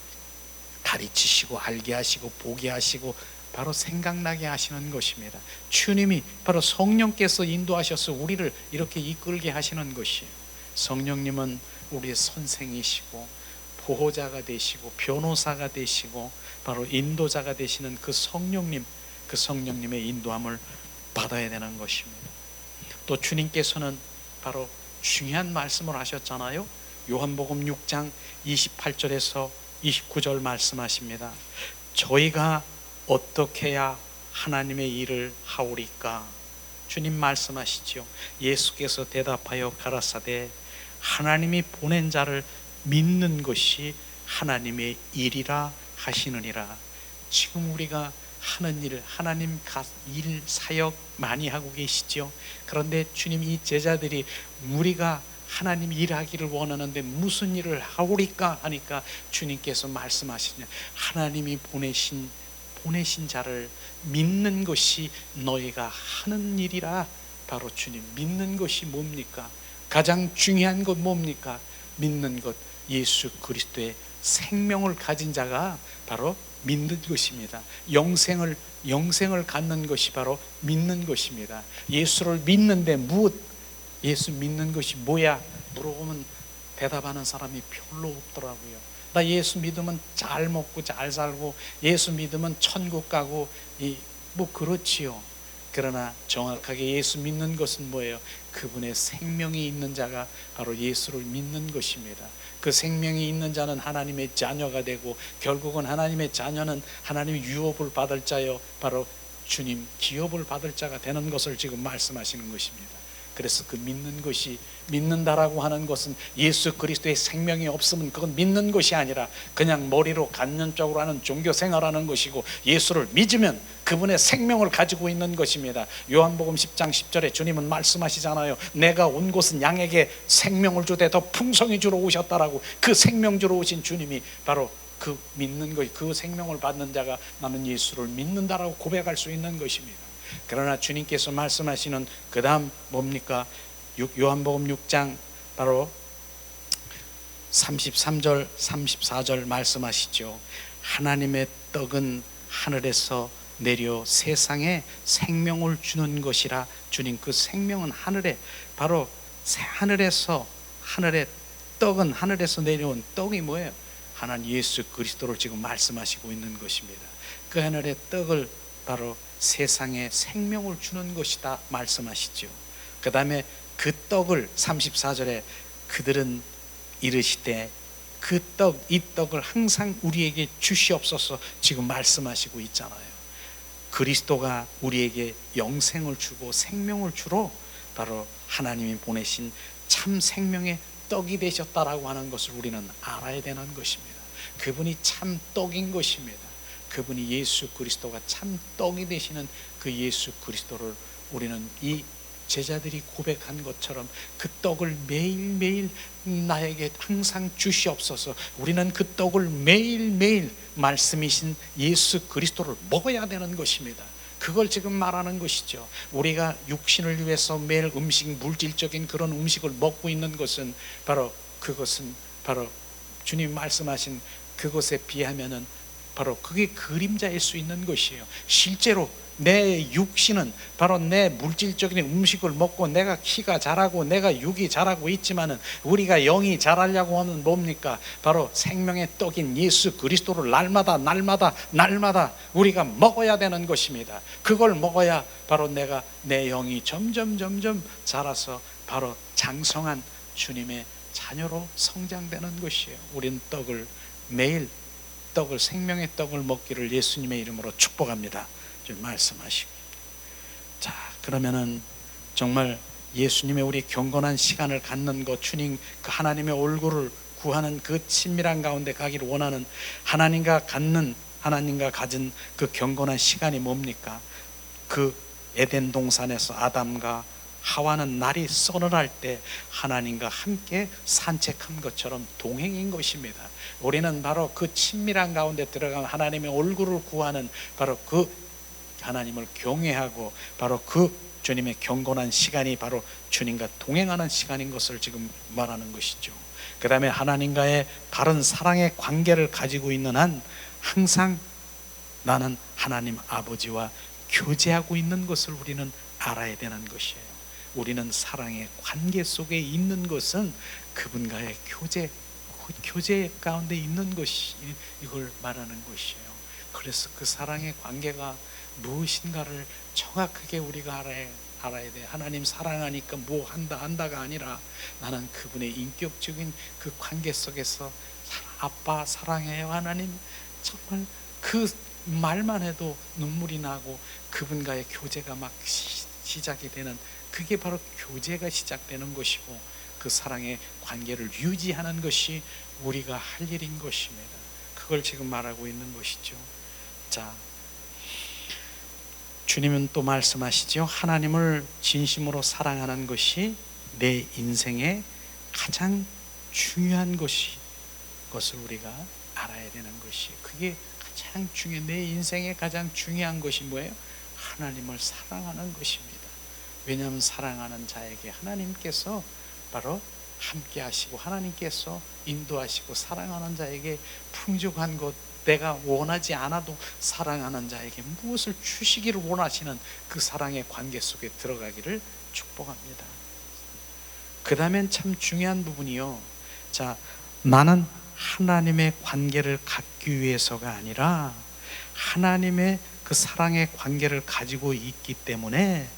가르치시고 알게 하시고 보게 하시고 바로 생각나게 하시는 것입니다. 주님이 바로 성령께서 인도하셔서 우리를 이렇게 이끌게 하시는 것이에요. 성령님은 우리의 선생이시고 보호자가 되시고 변호사가 되시고 바로 인도자가 되시는 그 성령님의 인도함을 받아야 되는 것입니다. 또 주님께서는 바로 중요한 말씀을 하셨잖아요. 요한복음 6장 28절에서 29절 말씀하십니다. 저희가 어떻게 해야 하나님의 일을 하오리까? 주님 말씀하시죠. 예수께서 대답하여 가라사대 하나님이 보낸 자를 믿는 것이 하나님의 일이라 하시느니라. 지금 우리가 하는 일, 하나님 일 사역 많이 하고 계시죠. 그런데 주님, 이 제자들이 우리가 하나님 일하기를 원하는데 무슨 일을 하오리까 하니까 주님께서 말씀하시냐, 하나님이 보내신 자를 믿는 것이 너희가 하는 일이라. 바로 주님, 믿는 것이 뭡니까? 가장 중요한 것 뭡니까? 믿는 것, 예수 그리스도의 생명을 가진 자가 바로 믿는 것입니다. 영생을 갖는 것이 바로 믿는 것입니다. 예수를 믿는데 예수 믿는 것이 뭐야? 물어보면 대답하는 사람이 별로 없더라고요. 나 예수 믿으면 잘 먹고 잘 살고, 예수 믿으면 천국 가고, 그렇지요. 그러나 정확하게 예수 믿는 것은 뭐예요? 그분의 생명이 있는 자가 바로 예수를 믿는 것입니다. 그 생명이 있는 자는 하나님의 자녀가 되고, 결국은 하나님의 자녀는 하나님의 유업을 받을 자요, 바로 주님 기업을 받을 자가 되는 것을 지금 말씀하시는 것입니다. 그래서 그 믿는다라고 하는 것은 예수 그리스도의 생명이 없으면 그건 믿는 것이 아니라 그냥 머리로 간념적으로 하는 종교 생활하는 것이고, 예수를 믿으면 그분의 생명을 가지고 있는 것입니다. 요한복음 10장 10절에 주님은 말씀하시잖아요. 내가 온 곳은 양에게 생명을 주되 더 풍성히 주러 오셨다라고. 그 생명 주러 오신 주님이 바로 그 믿는 것, 그 생명을 받는 자가 나는 예수를 믿는다라고 고백할 수 있는 것입니다. 그러나 주님께서 말씀하시는 그 다음 뭡니까? 요한복음 6장 바로 33절 34절 말씀하시죠. 하나님의 떡은 하늘에서 내려 세상에 생명을 주는 것이라. 주님 그 생명은 하늘에, 바로 하늘에서, 하늘의 떡은 하늘에서 내려온 떡이 뭐예요? 하나님 예수 그리스도를 지금 말씀하시고 있는 것입니다. 그 하늘의 떡을 바로 세상에 생명을 주는 것이다 말씀하시죠. 그 다음에 그 떡을 34절에 그들은 이르시되 그 떡, 이 떡을 항상 우리에게 주시옵소서 지금 말씀하시고 있잖아요. 그리스도가 우리에게 영생을 주고 생명을 주러 바로 하나님이 보내신 참 생명의 떡이 되셨다라고 하는 것을 우리는 알아야 되는 것입니다. 그분이 참 떡인 것입니다. 그분이 예수 그리스도가 참 떡이 되시는 그 예수 그리스도를 우리는 이 제자들이 고백한 것처럼 그 떡을 매일매일 나에게 항상 주시옵소서. 우리는 그 떡을 매일매일 말씀이신 예수 그리스도를 먹어야 되는 것입니다. 그걸 지금 말하는 것이죠. 우리가 육신을 위해서 매일 음식, 물질적인 그런 음식을 먹고 있는 것은 바로 그것은 바로 주님 말씀하신 그것에 비하면은 바로 그게 그림자일 수 있는 것이에요. 실제로 내 육신은 바로 내 물질적인 음식을 먹고 내가 키가 자라고 내가 육이 자라고 있지만은 우리가 영이 자라려고 하면 뭡니까? 바로 생명의 떡인 예수 그리스도를 날마다 우리가 먹어야 되는 것입니다. 그걸 먹어야 바로 내 영이 점점 자라서 바로 장성한 주님의 자녀로 성장되는 것이에요. 우린 매일 생명의 떡을 먹기를 예수님의 이름으로 축복합니다. 좀 말씀하시고. 자, 그러면은 정말 예수님의 우리 경건한 시간을 갖는 것, 주님 그 하나님의 얼굴을 구하는 그 친밀한 가운데 가기를 원하는 하나님과 가진 그 경건한 시간이 뭡니까? 그 에덴 동산에서 아담과 하와는 날이 서늘할 때 하나님과 함께 산책한 것처럼 동행인 것입니다. 우리는 바로 그 친밀한 가운데 들어가면 하나님의 얼굴을 구하는 바로 그 하나님을 경외하고 바로 그 주님의 경건한 시간이 바로 주님과 동행하는 시간인 것을 지금 말하는 것이죠. 그 다음에 하나님과의 바른 사랑의 관계를 가지고 있는 한 항상 나는 하나님 아버지와 교제하고 있는 것을 우리는 알아야 되는 것이에요. 우리는 사랑의 관계 속에 있는 것은 그분과의 교제 가운데 있는 것이 이걸 말하는 것이에요. 그래서 그 사랑의 관계가 무엇인가를 정확하게 우리가 알아야 돼. 하나님 사랑하니까 뭐 한다가 아니라 나는 그분의 인격적인 그 관계 속에서 아빠 사랑해요 하나님, 정말 그 말만 해도 눈물이 나고 그분과의 교제가 막 시작이 되는, 그게 바로 교제가 시작되는 것이고 그 사랑의 관계를 유지하는 것이 우리가 할 일인 것입니다. 그걸 지금 말하고 있는 것이죠. 자, 주님은 또 말씀하시죠. 하나님을 진심으로 사랑하는 것이 내 인생의 가장 중요한 것을 우리가 알아야 되는 것이, 그게 가장 내 인생의 가장 중요한 것이 뭐예요? 하나님을 사랑하는 것입니다. 왜냐하면 사랑하는 자에게 하나님께서 바로 함께 하시고 하나님께서 인도하시고 사랑하는 자에게 풍족한 것, 내가 원하지 않아도 사랑하는 자에게 무엇을 주시기를 원하시는 그 사랑의 관계 속에 들어가기를 축복합니다. 그 다음엔 참 중요한 부분이요. 자, 나는 하나님의 관계를 갖기 위해서가 아니라 하나님의 그 사랑의 관계를 가지고 있기 때문에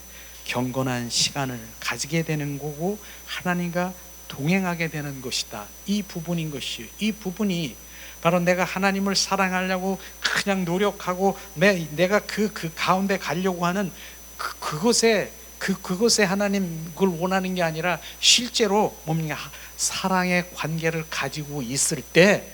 경건한 시간을 가지게 되는 거고 하나님과 동행하게 되는 것이다. 이 부분인 것이에요. 이 부분이 바로 내가 하나님을 사랑하려고 그냥 노력하고 내가 그 가운데 가려고 하는 그것에 그것에 하나님 그걸 원하는 게 아니라 실제로 뭡니까? 사랑의 관계를 가지고 있을 때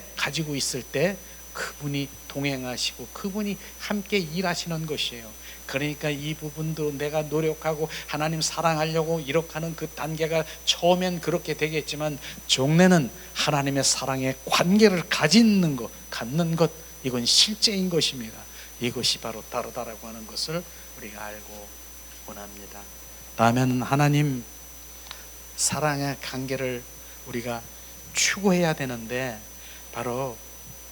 그분이 동행하시고 그분이 함께 일하시는 것이에요. 그러니까 이 부분도 내가 노력하고 하나님 사랑하려고 이렇게 하는 그 단계가 처음엔 그렇게 되겠지만 종래는 하나님의 사랑의 관계를 갖는 것, 이건 실제인 것입니다. 이것이 바로 다르다라고 하는 것을 우리가 알고 원합니다. 다음에는 하나님 사랑의 관계를 우리가 추구해야 되는데, 바로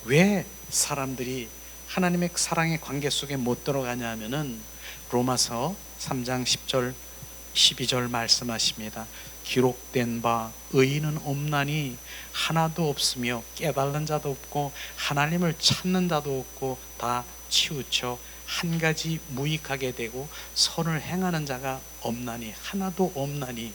왜 사람들이 하나님의 사랑의 관계 속에 못 들어가냐 하면은 로마서 3장 10절 12절 말씀하십니다. 기록된 바 의인은 없나니 하나도 없으며 깨달는 자도 없고 하나님을 찾는 자도 없고 다 치우쳐 한 가지 무익하게 되고 선을 행하는 자가 없나니, 하나도 없나니.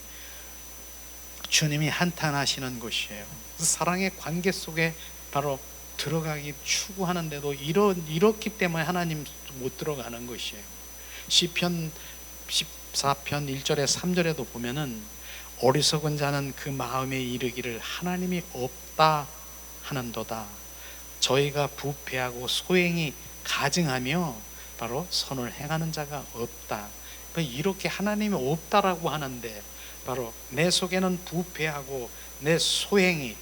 주님이 한탄하시는 것이에요. 사랑의 관계 속에 바로 들어가기 추구하는데도 이렇기 때문에 하나님 못 들어가는 것이에요. 시편 14편 1절에 3절에도 보면은 어리석은 자는 그 마음에 이르기를 하나님이 없다 하는도다. 저희가 부패하고 소행이 가증하며 바로 선을 행하는 자가 없다. 이렇게 하나님이 없다라고 하는데, 바로 내 속에는 부패하고 내 소행이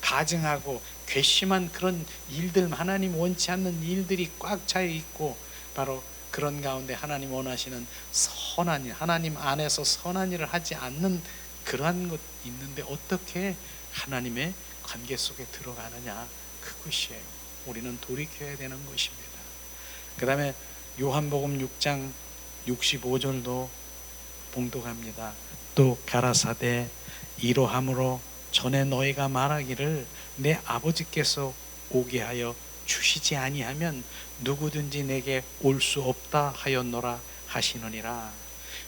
가증하고 괘씸한 그런 일들, 하나님 원치 않는 일들이 꽉 차 있고, 바로 그런 가운데 하나님 원하시는 선한 일, 하나님 안에서 선한 일을 하지 않는 그러한 것 있는데 어떻게 하나님의 관계 속에 들어가느냐, 그것이에요. 우리는 돌이켜야 되는 것입니다. 그 다음에 요한복음 6장 65절도 봉독합니다. 또 가라사대 이러함으로 전에 너희가 말하기를 내 아버지께서 오게 하여 주시지 아니하면 누구든지 내게 올 수 없다 하였노라 하시느니라.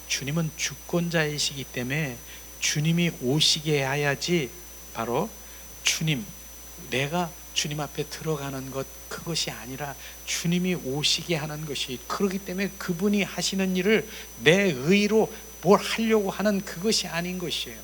주님은 주권자이시기 때문에 주님이 오시게 해야지, 바로 내가 주님 앞에 들어가는 것, 그것이 아니라 주님이 오시게 하는 것이, 그렇기 때문에 그분이 하시는 일을 내 의로 뭘 하려고 하는 그것이 아닌 것이에요.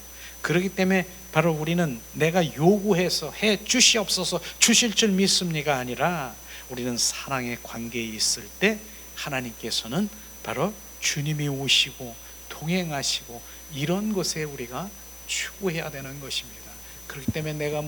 그렇기 때문에 바로 우리는 내가 요구해서 해 주시옵소서, 주실 줄 믿습니까 아니라, 우리는 사랑의 관계에 있을 때 하나님께서는 바로 주님이 오시고 동행하시고 이런 것에 우리가 추구해야 되는 것입니다. 그렇기 때문에 내가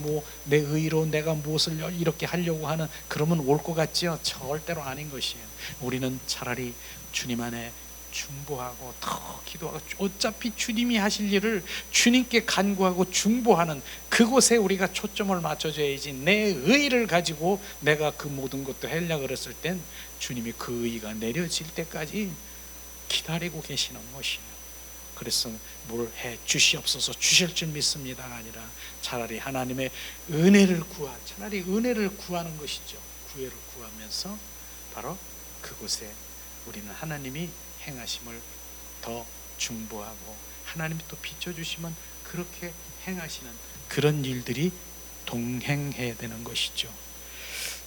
내 의로 내가 무엇을 이렇게 하려고 하는, 그러면 올 것 같지요? 절대로 아닌 것이에요. 우리는 차라리 주님 안에 중보하고 더 기도하고, 어차피 주님이 하실 일을 주님께 간구하고 중보하는 그곳에 우리가 초점을 맞춰줘야지, 내 의를 가지고 내가 그 모든 것도 하려고 그랬을 땐 주님이 그 의가 내려질 때까지 기다리고 계시는 것이에요. 그래서 뭘 해 주시옵소서, 주실 줄 믿습니다가 아니라 차라리 하나님의 차라리 은혜를 구하는 것이죠. 구애를 구하면서 바로 그곳에 우리는 하나님이 행하심을 더 중보하고, 하나님이 또 비춰주시면 그렇게 행하시는 그런 일들이 동행해야 되는 것이죠.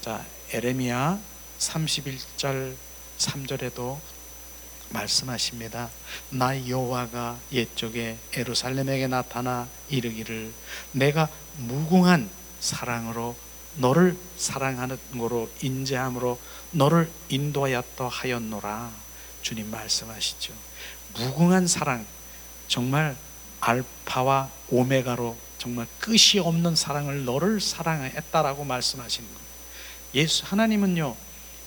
자, 에레미야 31절 3절에도 말씀하십니다. 나 여호와가 옛적에 예루살렘에게 나타나 이르기를 내가 무궁한 사랑으로 너를 사랑하는 거로 인자함으로 너를 인도하였다 하였노라. 주님 말씀하시죠. 무궁한 사랑, 정말 알파와 오메가로 정말 끝이 없는 사랑을 너를 사랑했다라고 말씀하시는 겁니다. 하나님은요,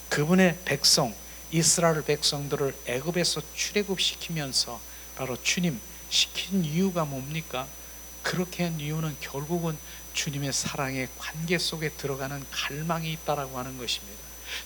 그분의 백성 이스라엘 백성들을 애굽에서 출애굽시키면서 바로 주님 시킨 이유가 뭡니까? 그렇게 한 이유는 결국은 주님의 사랑의 관계 속에 들어가는 갈망이 있다라고 하는 것입니다.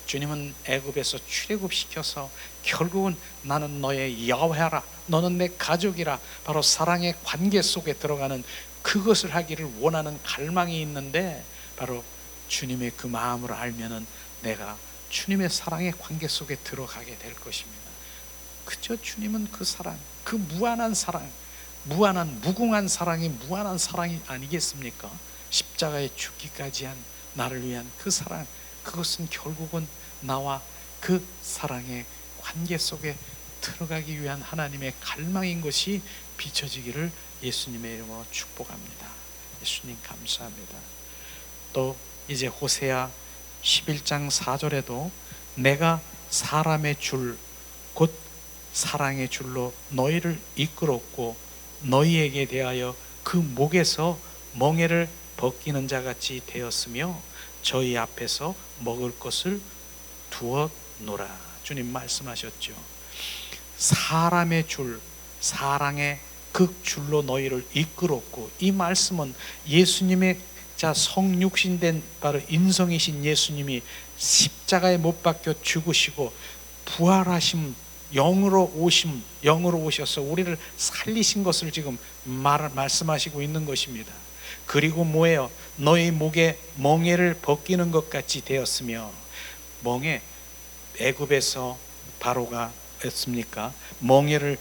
주님은 애굽에서 출애굽시켜서 결국은 나는 너의 여호와라, 너는 내 가족이라, 바로 사랑의 관계 속에 들어가는 그것을 하기를 원하는 갈망이 있는데, 바로 주님의 그 마음을 알면은 내가 주님의 사랑의 관계 속에 들어가게 될 것입니다. 그저 주님은 그 사랑, 그 무한한 사랑, 무궁한 사랑이 무한한 사랑이 아니겠습니까? 십자가에 죽기까지 한 나를 위한 그 사랑, 그것은 결국은 나와 그 사랑의 관계 속에 들어가기 위한 하나님의 갈망인 것이 비춰지기를 예수님의 이름으로 축복합니다. 예수님 감사합니다. 또 이제 호세아 11장 4절에도 내가 사람의 줄 곧 사랑의 줄로 너희를 이끌었고 너희에게 대하여 그 목에서 멍에를 벗기는 자같이 되었으며 저희 앞에서 먹을 것을 두었노라. 주님 말씀하셨죠. 사람의 줄, 사랑의 그 줄로 너희를 이끌었고, 이 말씀은 예수님의 성육신된 바로 인성이신 예수님이 십자가에 못 박혀 죽으시고 부활하심, 영으로 오셔서 우리를 살리신 것을 지금 말씀하시고 있는 것입니다. 그리고 뭐예요? 너희 목에 멍에를 벗기는 것 같이 되었으며, 멍에, 애굽에서 바로가 했습니까? 멍에를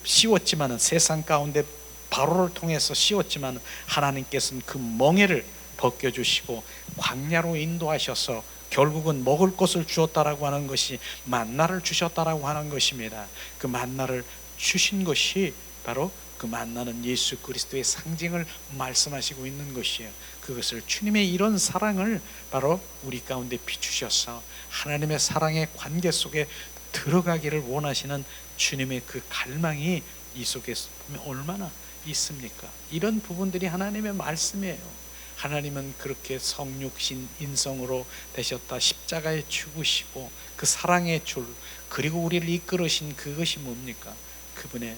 씌웠지만은, 세상 가운데 바로를 통해서 씌웠지만 하나님께서는 그 멍에를 벗겨주시고 광야로 인도하셔서 결국은 먹을 것을 주었다라고 하는 것이, 만나를 주셨다라고 하는 것입니다. 그 만나를 주신 것이 바로, 그 만나는 예수 그리스도의 상징을 말씀하시고 있는 것이에요. 그것을, 주님의 이런 사랑을 바로 우리 가운데 비추셔서 하나님의 사랑의 관계 속에 들어가기를 원하시는 주님의 그 갈망이 이 속에 보면 얼마나 있습니까? 이런 부분들이 하나님의 말씀이에요. 하나님은 그렇게 성육신 인성으로 되셨다, 십자가에 죽으시고 그 사랑의 줄, 그리고 우리를 이끌으신 그것이 뭡니까? 그분의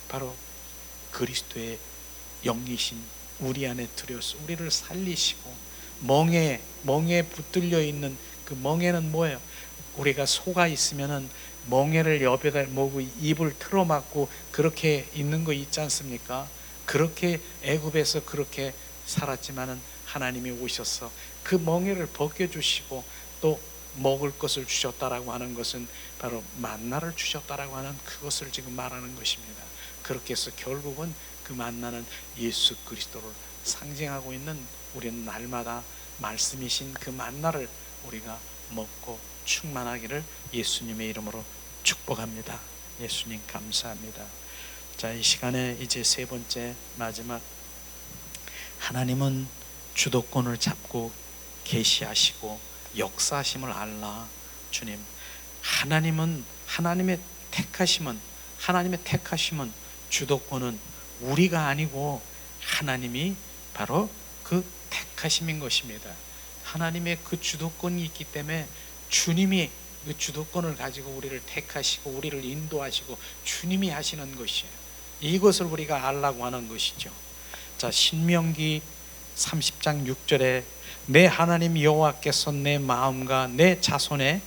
바로 그리스도의 영이신 우리 안에 들여서 우리를 살리시고, 멍에 붙들려 있는 그 멍에는 뭐예요? 우리가 소가 있으면은 멍에를 옆에다 모고 입을 틀어막고 그렇게 있는 거 있지 않습니까? 그렇게 애굽에서 그렇게 살았지만은 하나님이 오셔서 그 멍에를 벗겨주시고 또 먹을 것을 주셨다라고 하는 것은 바로 만나를 주셨다라고 하는 그것을 지금 말하는 것입니다. 그렇게 해서 결국은 그 만나는 예수 그리스도를 상징하고 있는, 우리는 날마다 말씀이신 그 만나를 우리가 먹고 충만하기를 예수님의 이름으로 축복합니다. 예수님 감사합니다. 자, 이 시간에 이제 세 번째 마지막, 하나님은 주도권을 잡고 계시하시고 역사하심을 알라. 주님, 하나님의 택하심은 주도권은 우리가 아니고 하나님이 바로 그 택하심인 것입니다. 하나님의 그 주도권이 있기 때문에 주님이 그 주도권을 가지고 우리를 택하시고 우리를 인도하시고 주님이 하시는 것이에요. 이것을 우리가 알라고 하는 것이죠. 자, 신명기 30장 6절에 내 하나님 여호와께서 내 마음과 내 자손의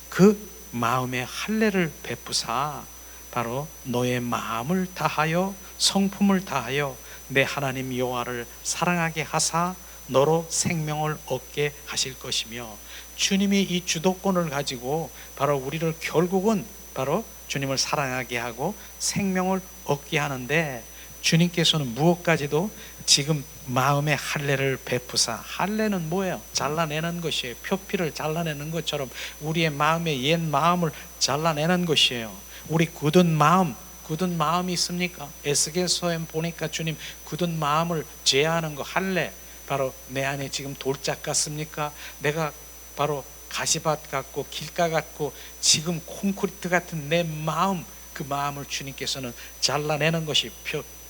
그 마음의 할례를 베푸사 바로 너의 마음을 다하여 성품을 다하여 내 하나님 여호와를 사랑하게 하사 너로 생명을 얻게 하실 것이며, 주님이 이 주도권을 가지고 바로 우리를 결국은 바로 주님을 사랑하게 하고 생명을 얻게 하는데, 주님께서는 무엇까지도 지금 마음의 할례를 베푸사, 할례는 뭐예요? 잘라내는 것이에요. 표피를 잘라내는 것처럼 우리의 마음의 옛 마음을 잘라내는 것이에요. 우리 굳은 마음이 있습니까? 에스겔서에 보니까 주님 굳은 마음을 제하는 거, 할례, 바로 내 안에 지금 돌짝 같습니까? 내가 바로 가시밭 같고 길가 같고 지금 콘크리트 같은 내 마음, 그 마음을 주님께서는 잘라내는 것이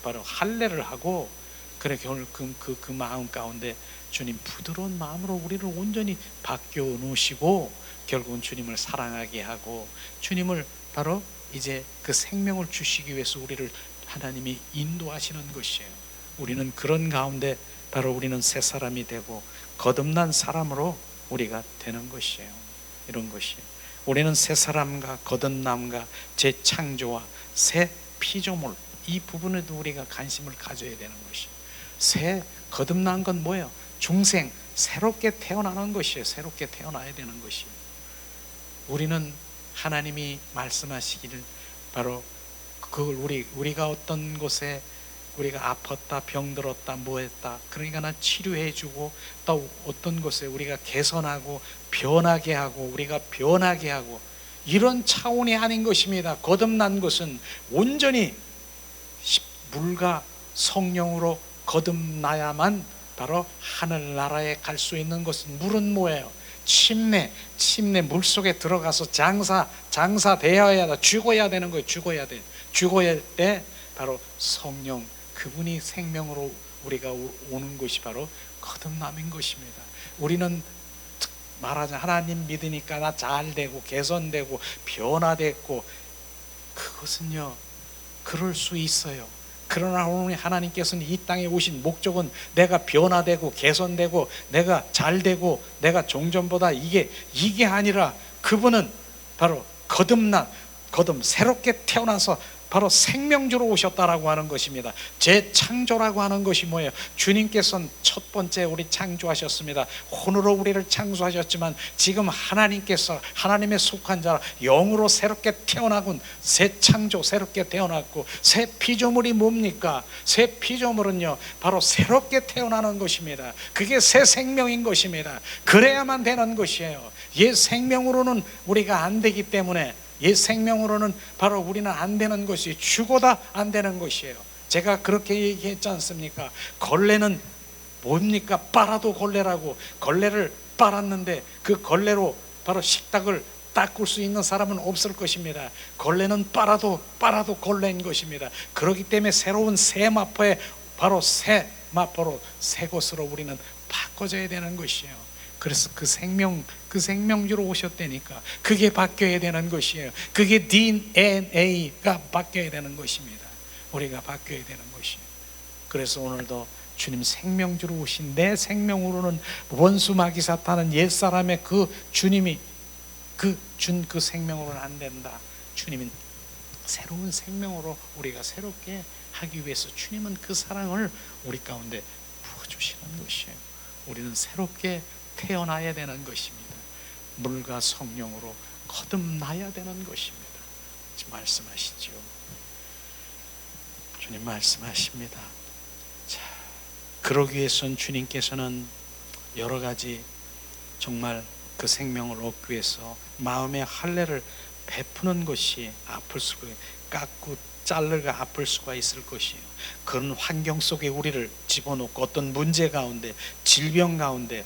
바로 할례를 하고, 그래 그 마음 가운데 주님 부드러운 마음으로 우리를 온전히 바뀌어 놓으시고 결국은 주님을 사랑하게 하고 주님을 바로 이제 그 생명을 주시기 위해서 우리를 하나님이 인도하시는 것이에요. 우리는 그런 가운데 바로 우리는 새 사람이 되고 거듭난 사람으로 우리가 되는 것이에요. 이런 것이 우리는 새 사람과 거듭남과 재창조와 새 피조물, 이 부분에도 우리가 관심을 가져야 되는 것이에요. 새 거듭난 건 뭐예요? 중생, 새롭게 태어나는 것이에요. 새롭게 태어나야 되는 것이에요. 우리는 하나님이 말씀하시기를 바로 그걸 우리가 어떤 곳에 우리가 아팠다, 병들었다, 뭐했다, 그러니까 난 치료해주고 또 어떤 곳에 우리가 개선하고 변하게 하고 우리가 변하게 하고 이런 차원이 아닌 것입니다. 거듭난 것은 온전히 물과 성령으로 거듭나야만 바로 하늘나라에 갈 수 있는 것은, 물은 뭐예요? 침례 물속에 들어가서 장사되어야 돼. 죽어야 되는 거예요. 죽어야 때 바로 성령, 그분이 생명으로 우리가 오는 것이 바로 거듭남인 것입니다. 우리는 말하자 하나님 믿으니까 나 잘되고 개선되고 변화됐고, 그것은요 그럴 수 있어요. 그러나 오늘 하나님께서는 이 땅에 오신 목적은 내가 변화되고 개선되고 내가 잘되고 내가 종전보다 이게 아니라, 그분은 바로 새롭게 태어나서 바로 생명주로 오셨다라고 하는 것입니다. 재창조라고 하는 것이 뭐예요? 주님께서는 첫 번째 우리 창조하셨습니다. 혼으로 우리를 창조하셨지만 지금 하나님께서 하나님의 속한 자라 영으로 새롭게 태어나군. 새 창조, 새롭게 태어났고, 새 피조물이 뭡니까? 새 피조물은요 바로 새롭게 태어나는 것입니다. 그게 새 생명인 것입니다. 그래야만 되는 것이에요. 옛 생명으로는 우리가 안 되기 때문에, 옛 생명으로는 바로 우리는 안 되는 것이, 죽어다 안 되는 것이에요. 제가 그렇게 얘기했지 않습니까? 걸레는 뭡니까? 빨아도 걸레라고. 걸레를 빨았는데 그 걸레로 바로 식탁을 닦을 수 있는 사람은 없을 것입니다. 걸레는 빨아도 걸레인 것입니다. 그렇기 때문에 새로운 새 마포에 바로 새 마포로, 새 것으로 우리는 바꿔져야 되는 것이에요. 그래서 그 생명주로 오셨다니까 그게 바뀌어야 되는 것이에요. 그게 DNA가 바뀌어야 되는 것입니다. 우리가 바뀌어야 되는 것이에요. 그래서 오늘도 주님 생명주로 오신 내 생명으로는 원수 마귀 사탄은 옛사람의 그 주님이 준 그 생명으로는 안 된다. 주님은 새로운 생명으로 우리가 새롭게 하기 위해서 주님은 그 사랑을 우리 가운데 부어주시는 것이에요. 우리는 새롭게 태어나야 되는 것입니다. 물과 성령으로 거듭나야 되는 것입니다. 말씀하시죠. 주님 말씀하십니다. 자, 그러기 위해서는 주님께서는 여러 가지 정말 그 생명을 얻기 위해서 마음의 할례를 베푸는 것이 아플 수가, 깎고 자르가 아플 수가 있을 것이에요. 그런 환경 속에 우리를 집어넣고 어떤 문제 가운데, 질병 가운데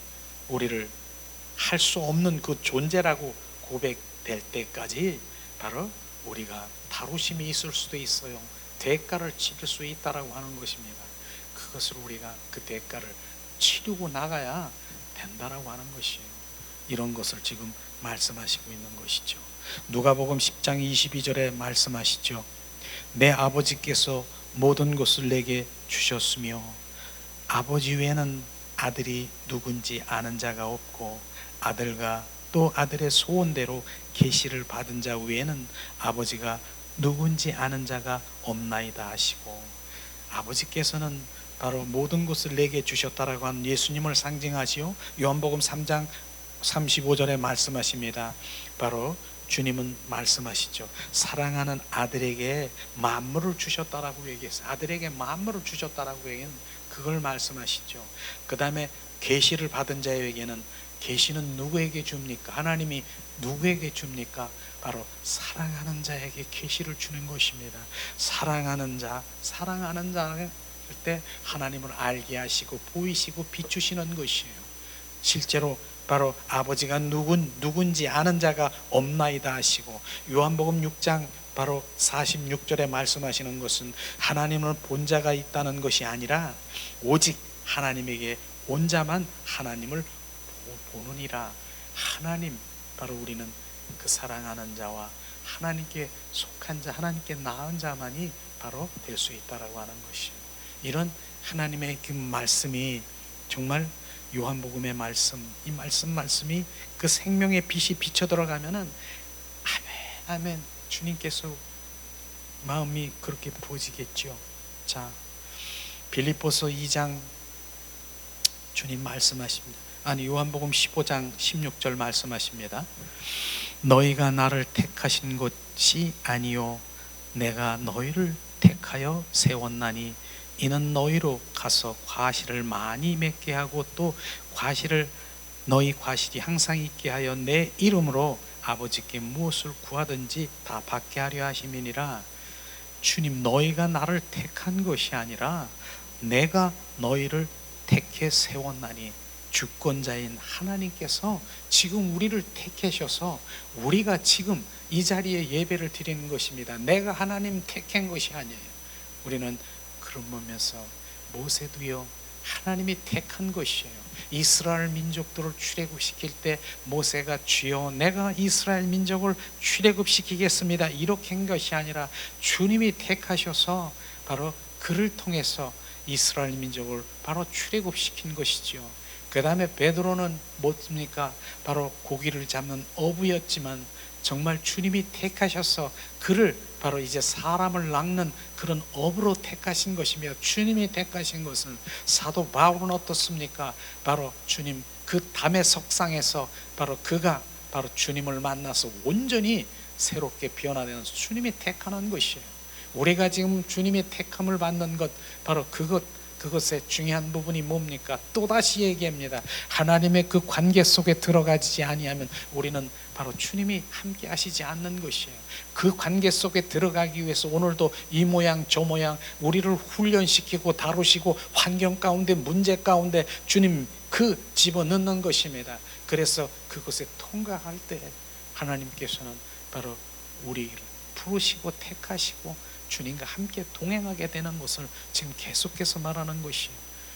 우리를 할 수 없는 그 존재라고 고백될 때까지 바로 우리가 다루심이 있을 수도 있어요. 대가를 치를 수 있다라고 하는 것입니다. 그것을 우리가 그 대가를 치르고 나가야 된다라고 하는 것이에요. 이런 것을 지금 말씀하시고 있는 것이죠. 누가복음 10장 22절에 말씀하시죠. 내 아버지께서 모든 것을 내게 주셨으며 아버지 외에는 아들이 누군지 아는 자가 없고 아들과 또 아들의 소원대로 계시를 받은 자 외에는 아버지가 누군지 아는 자가 없나이다 하시고, 아버지께서는 바로 모든 것을 내게 주셨다라고 하는 예수님을 상징하지요. 요한복음 3장 35절에 말씀하십니다. 바로 주님은 말씀하시죠. 사랑하는 아들에게 만물을 주셨다라고 얘기했어요. 아들에게 만물을 주셨다라고 얘기는 그걸 말씀하시죠. 그 다음에 계시를 받은 자에게는, 계시는 누구에게 줍니까? 하나님이 누구에게 줍니까? 바로 사랑하는 자에게 계시를 주는 것입니다. 사랑하는 자를 때 하나님을 알게 하시고 보이시고 비추시는 것이에요. 실제로 바로 아버지가 누군지 아는 자가 없나이다 하시고, 요한복음 6장 바로 46절에 말씀하시는 것은 하나님을 본 자가 있다는 것이 아니라 오직 하나님에게 온 자만 하나님을 보느니라. 하나님, 바로 우리는 그 사랑하는 자와 하나님께 속한 자, 하나님께 나은 자만이 바로 될 수 있다라고 하는 것이에요. 이런 하나님의 그 말씀이 정말 요한복음의 말씀, 이 말씀이 그 생명의 빛이 비쳐 들어가면은 아멘, 아멘. 주님께서 마음이 그렇게 부어지겠죠. 자, 빌립보서 2장 주님 말씀하십니다. 아니, 요한복음 15장 16절 말씀하십니다. 너희가 나를 택하신 것이 아니요 내가 너희를 택하여 세웠나니 이는 너희로 가서 과실을 많이 맺게 하고 또 너희 과실이 항상 있게 하여 내 이름으로 아버지께 무엇을 구하든지 다 받게 하려 하심이니라. 주님, 너희가 나를 택한 것이 아니라 내가 너희를 택해 세웠나니. 주권자인 하나님께서 지금 우리를 택하셔서 우리가 지금 이 자리에 예배를 드리는 것입니다. 내가 하나님 택한 것이 아니에요. 우리는 그러면서 모세도요, 하나님이 택한 것이에요. 이스라엘 민족들을 출애굽시킬 때 모세가 주여 내가 이스라엘 민족을 출애굽시키겠습니다 이렇게 한 것이 아니라 주님이 택하셔서 바로 그를 통해서 이스라엘 민족을 바로 출애굽시킨 것이지요. 그 다음에 베드로는 뭡니까? 바로 고기를 잡는 어부였지만 정말 주님이 택하셔서 그를 바로 이제 사람을 낚는 그런 업으로 택하신 것이며, 주님이 택하신 것은 사도 바울은 어떻습니까? 바로 주님 그 담의 석상에서 바로 그가 바로 주님을 만나서 온전히 새롭게 변화되는 주님이 택하는 것이에요. 우리가 지금 주님의 택함을 받는 것, 바로 그것의 중요한 부분이 뭡니까? 또다시 얘기합니다. 하나님의 그 관계 속에 들어가지 아니하면 우리는 바로 주님이 함께 하시지 않는 것이에요. 그 관계 속에 들어가기 위해서 오늘도 이 모양 저 모양 우리를 훈련시키고 다루시고 환경 가운데 문제 가운데 주님 그 집어넣는 것입니다. 그래서 그것에 통과할 때 하나님께서는 바로 우리를 부르시고 택하시고 주님과 함께 동행하게 되는 것을 지금 계속해서 말하는 것이에요.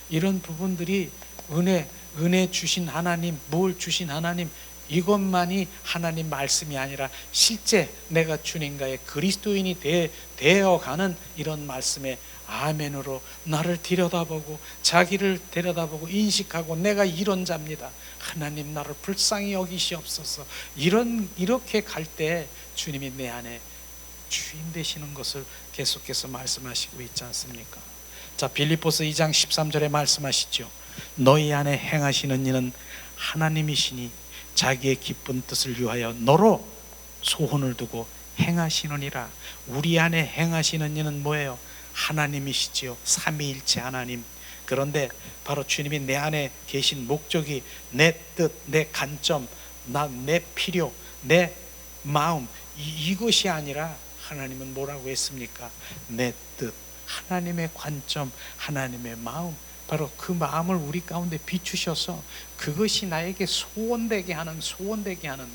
이런 부분들이 은혜 주신 하나님, 뭘 주신 하나님, 이것만이 하나님 말씀이 아니라 실제 내가 주님과의 그리스도인이 되어가는 이런 말씀에 아멘으로 나를 들여다보고 자기를 들여다보고 인식하고 내가 이런 자입니다. 하나님 나를 불쌍히 여기시옵소서. 이렇게 갈 때 주님이 내 안에 주인 되시는 것을 계속해서 말씀하시고 있지 않습니까? 자, 빌립보서 2장 13절에 말씀하시죠. 너희 안에 행하시는 이는 하나님이시니 자기의 기쁜 뜻을 위하여 너로 소원을 두고 행하시느니라. 우리 안에 행하시는 이는 뭐예요? 하나님이시지요. 삼위일체 하나님. 그런데 바로 주님이 내 안에 계신 목적이 내 뜻, 내 관점, 내 필요, 내 마음, 이것이 아니라 하나님은 뭐라고 했습니까? 내 뜻, 하나님의 관점, 하나님의 마음, 바로 그 마음을 우리 가운데 비추셔서 그것이 나에게 소원되게 하는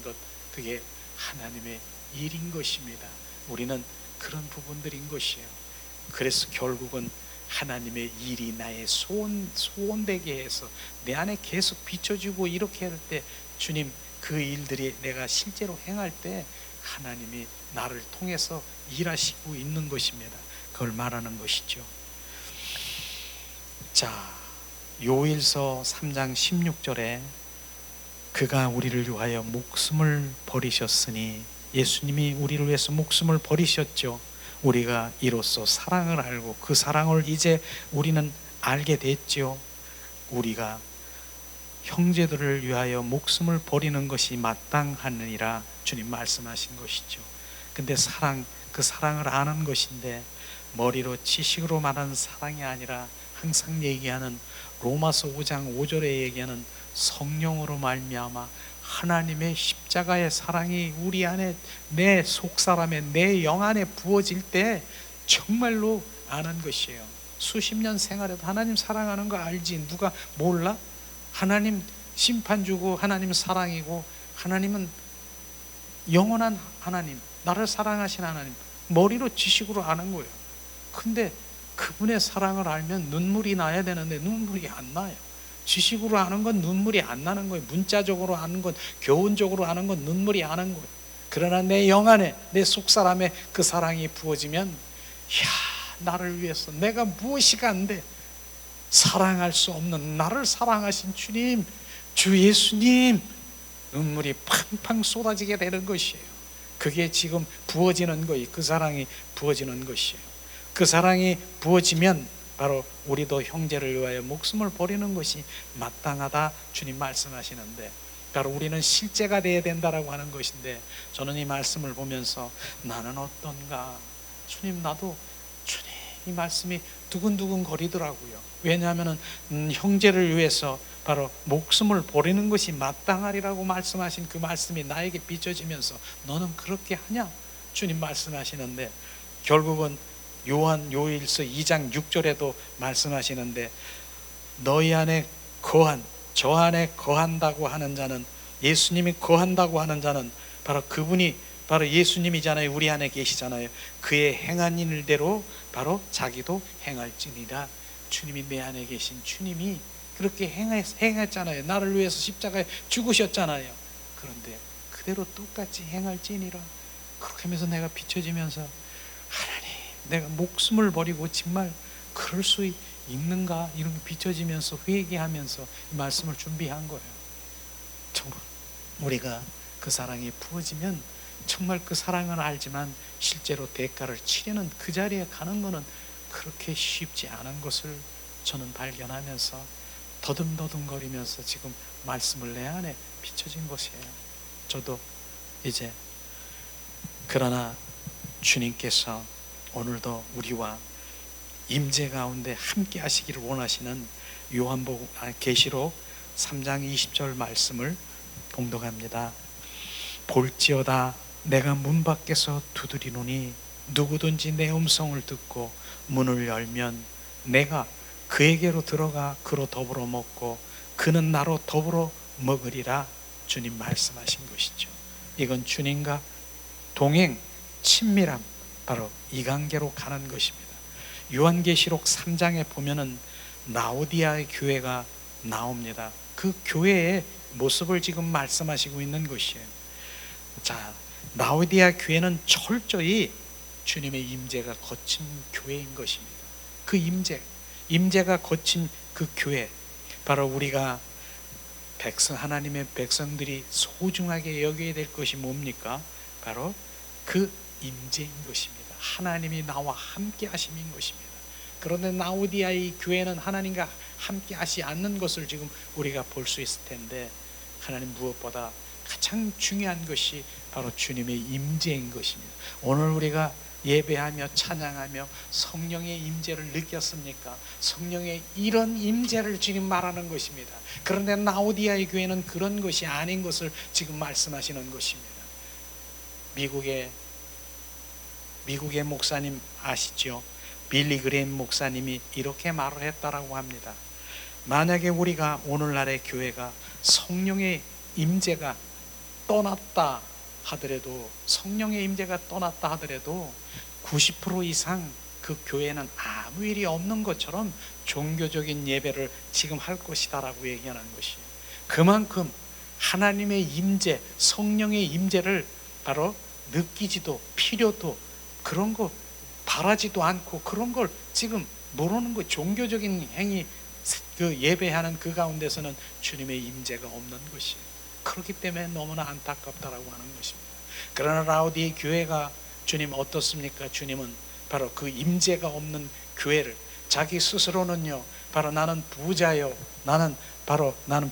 것, 그게 하나님의 일인 것입니다. 우리는 그런 부분들인 것이에요. 그래서 결국은 하나님의 일이 나의 소원되게 해서 내 안에 계속 비춰지고 이렇게 할 때 주님 그 일들이 내가 실제로 행할 때 하나님이 나를 통해서 일하시고 있는 것입니다. 그걸 말하는 것이죠. 자, 요일서 3장 16절에 그가 우리를 위하여 목숨을 버리셨으니, 예수님이 우리를 위해서 목숨을 버리셨죠. 우리가 이로써 사랑을 알고 그 사랑을 이제 우리는 알게 됐죠. 우리가 형제들을 위하여 목숨을 버리는 것이 마땅하느니라 주님 말씀하신 것이죠. 근데 그 사랑을 아는 것인데 머리로 지식으로 말하는 사랑이 아니라 항상 얘기하는 로마서 5장 5절에 얘기하는 성령으로 말미암아 하나님의 십자가의 사랑이 우리 안에 내 속사람에 내 영 안에 부어질 때 정말로 아는 것이에요. 수십 년 생활해도 하나님 사랑하는 거 알지 누가 몰라? 하나님 심판 주고 하나님 사랑이고 하나님은 영원한 하나님, 나를 사랑하신 하나님, 머리로 지식으로 아는 거예요. 근데 그분의 사랑을 알면 눈물이 나야 되는데 눈물이 안 나요. 지식으로 아는 건 눈물이 안 나는 거예요. 문자적으로 아는 건, 교훈적으로 아는 건 눈물이 안 나는 거예요. 그러나 내 영 안에, 내 속사람에 그 사랑이 부어지면 나를 위해서 내가 무엇이가 안 돼. 사랑할 수 없는 나를 사랑하신 주님, 주 예수님, 눈물이 팡팡 쏟아지게 되는 것이에요. 그게 지금 부어지는 거예요. 그 사랑이 부어지는 것이에요. 그 사랑이 부어지면 바로 우리도 형제를 위하여 목숨을 버리는 것이 마땅하다 주님 말씀하시는데, 바로 우리는 실제가 되어야 된다라고 하는 것인데, 저는 이 말씀을 보면서 나는 어떤가, 주님 나도 주님 이 말씀이 두근두근 거리더라고요. 왜냐하면 형제를 위해서 바로 목숨을 버리는 것이 마땅하리라고 말씀하신 그 말씀이 나에게 비춰지면서 너는 그렇게 하냐? 주님 말씀하시는데, 결국은 요일서 2장 6절에도 말씀하시는데, 너희 안에 저 안에 거한다고 하는 자는, 예수님이 거한다고 하는 자는 바로 그분이 바로 예수님이잖아요. 우리 안에 계시잖아요. 그의 행한 일대로 바로 자기도 행할지니라. 주님이 내 안에 계신 주님이 그렇게 행했잖아요. 나를 위해서 십자가에 죽으셨잖아요. 그런데 그대로 똑같이 행할지니라. 그렇게 하면서 내가 비춰지면서, 하나님, 내가 목숨을 버리고 정말 그럴 수 있는가? 이런 게 비춰지면서 회개하면서 이 말씀을 준비한 거예요. 정말 우리가 그 사랑이 부어지면 정말 그 사랑은 알지만 실제로 대가를 치르는 그 자리에 가는 것은 그렇게 쉽지 않은 것을 저는 발견하면서 더듬더듬거리면서 지금 말씀을 내 안에 비춰진 것이에요. 저도 이제, 그러나 주님께서 오늘도 우리와 임재 가운데 함께 하시기를 원하시는 계시록 3장 20절 말씀을 봉독합니다. 볼지어다 내가 문 밖에서 두드리노니 누구든지 내 음성을 듣고 문을 열면 내가 그에게로 들어가 그로 더불어 먹고 그는 나로 더불어 먹으리라. 주님 말씀하신 것이죠. 이건 주님과 동행, 친밀함, 바로 이 관계로 가는 것입니다. 요한계시록 3장에 보면은 라오디아의 교회가 나옵니다. 그 교회의 모습을 지금 말씀하시고 있는 것이에요. 자, 라오디아 교회는 철저히 주님의 임재가 거친 교회인 것입니다. 그 임재가 거친 그 교회, 바로 우리가 하나님의 백성들이 소중하게 여겨야 될 것이 뭡니까? 바로 그 임재인 것입니다. 하나님이 나와 함께 하심인 것입니다. 그런데 라오디아의 교회는 하나님과 함께 하지 않는 것을 지금 우리가 볼 수 있을 텐데, 하나님 무엇보다 가장 중요한 것이 바로 주님의 임재인 것입니다. 오늘 우리가 예배하며 찬양하며 성령의 임재를 느꼈습니까? 성령의 이런 임재를 지금 말하는 것입니다. 그런데 라오디아의 교회는 그런 것이 아닌 것을 지금 말씀하시는 것입니다. 미국의 목사님 아시죠? 빌리 그레임 목사님이 이렇게 말을 했다라고 합니다. 만약에 우리가 오늘날의 교회가 성령의 임재가 떠났다 하더라도, 성령의 임재가 떠났다 하더라도 90% 이상 그 교회는 아무 일이 없는 것처럼 종교적인 예배를 지금 할 것이다라고 얘기하는 것이에요. 그만큼 하나님의 임재, 성령의 임재를 바로 느끼지도 필요도 그런 거 바라지도 않고 그런 걸 지금 모르는 거, 종교적인 행위, 그 예배하는 그 가운데서는 주님의 임재가 없는 것이에요. 그렇기 때문에 너무나 안타깝다라고 하는 것입니다. 그러나 라오디의 교회가 주님 어떻습니까? 주님은 바로 그 임재가 없는 교회를 자기 스스로는요, 바로 나는 부자요, 나는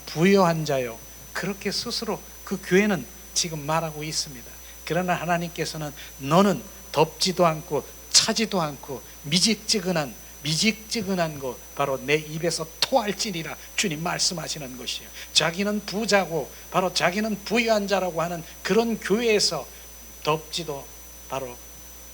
부유한 자요, 그렇게 스스로 그 교회는 지금 말하고 있습니다. 그러나 하나님께서는 너는 덥지도 않고 차지도 않고 미직지근한 것, 바로 내 입에서 토할지니라 주님 말씀하시는 것이에요. 자기는 부자고 바로 자기는 부유한 자라고 하는 그런 교회에서 덥지도 바로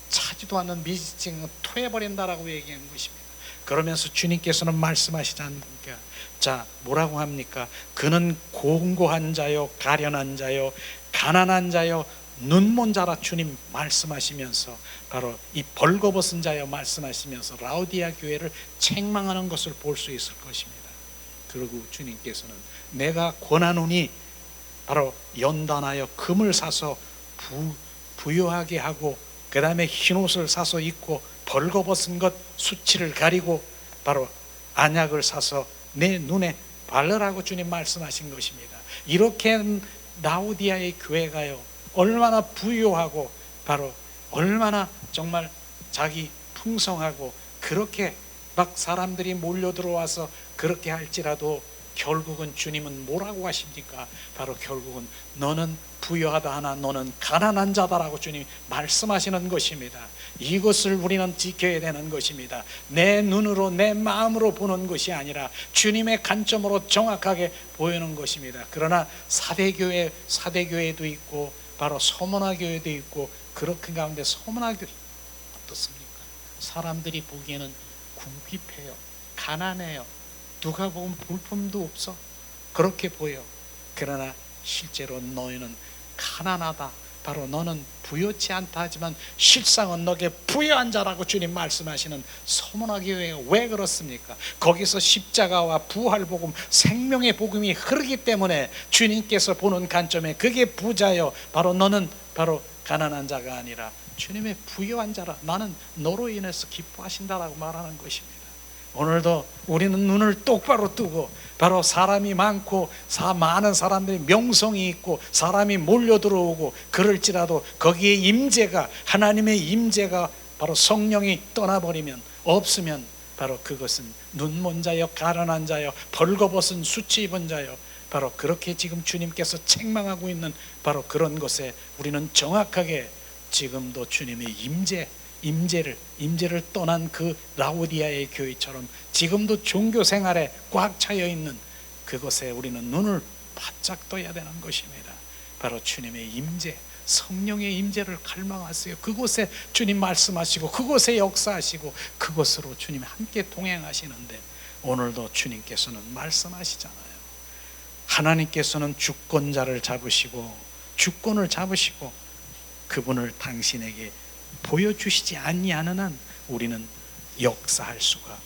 차지도 않는 미직지근한 토해버린다라고 얘기한 것입니다. 그러면서 주님께서는 말씀하시지 않습니까? 자, 뭐라고 합니까? 그는 공고한 자요, 가련한 자요, 가난한 자요, 눈먼 자라 주님 말씀하시면서 바로 이 벌거벗은 자여 말씀하시면서 라오디아 교회를 책망하는 것을 볼 수 있을 것입니다. 그리고 주님께서는 내가 권하노니 바로 연단하여 금을 사서 부유하게 하고 그 다음에 흰옷을 사서 입고 벌거벗은 것 수치를 가리고 바로 안약을 사서 내 눈에 바르라고 주님 말씀하신 것입니다. 이렇게 라오디아의 교회가요, 얼마나 부유하고 바로 얼마나 정말 자기 풍성하고 그렇게 막 사람들이 몰려 들어와서 그렇게 할지라도 결국은 주님은 뭐라고 하십니까? 바로 결국은 너는 부유하다 하나 너는 가난한 자다라고 주님이 말씀하시는 것입니다. 이것을 우리는 지켜야 되는 것입니다. 내 눈으로 내 마음으로 보는 것이 아니라 주님의 관점으로 정확하게 보이는 것입니다. 그러나 사대교회도 있고 바로 서문화교회도 있고, 그렇게 가운데 서문화교회 어떻습니까? 사람들이 보기에는 궁핍해요, 가난해요, 누가 보면 볼품도 없어, 그렇게 보여. 그러나 실제로 너희는 가난하다, 바로 너는 부유치 않다 하지만 실상은 너게 부유한 자라고 주님 말씀하시는 서문화교회가 왜 그렇습니까? 거기서 십자가와 부활복음, 생명의 복음이 흐르기 때문에 주님께서 보는 관점에 그게 부자요, 바로 너는 바로 가난한 자가 아니라 주님의 부유한 자라, 나는 너로 인해서 기뻐하신다라고 말하는 것입니다. 오늘도 우리는 눈을 똑바로 뜨고 바로 사람이 많고 많은 사람들이 명성이 있고 사람이 몰려 들어오고 그럴지라도 거기에 임재가, 하나님의 임재가 바로 성령이 떠나버리면, 없으면 바로 그것은 눈먼 자여, 가난한 자여, 벌거벗은 수치 입은 자여, 바로 그렇게 지금 주님께서 책망하고 있는 바로 그런 것에 우리는 정확하게 지금도 주님의 임재를 떠난 그 라오디아의 교회처럼 지금도 종교 생활에 꽉 차여 있는 그것에 우리는 눈을 바짝 떠야 되는 것입니다. 바로 주님의 임재, 성령의 임재를 갈망하세요. 그곳에 주님 말씀하시고 그곳에 역사하시고 그곳으로 주님 함께 동행하시는데, 오늘도 주님께서는 말씀하시잖아요. 하나님께서는 주권자를 잡으시고 주권을 잡으시고 그분을 당신에게 보여주시지 아니하는 한 우리는 역사할 수가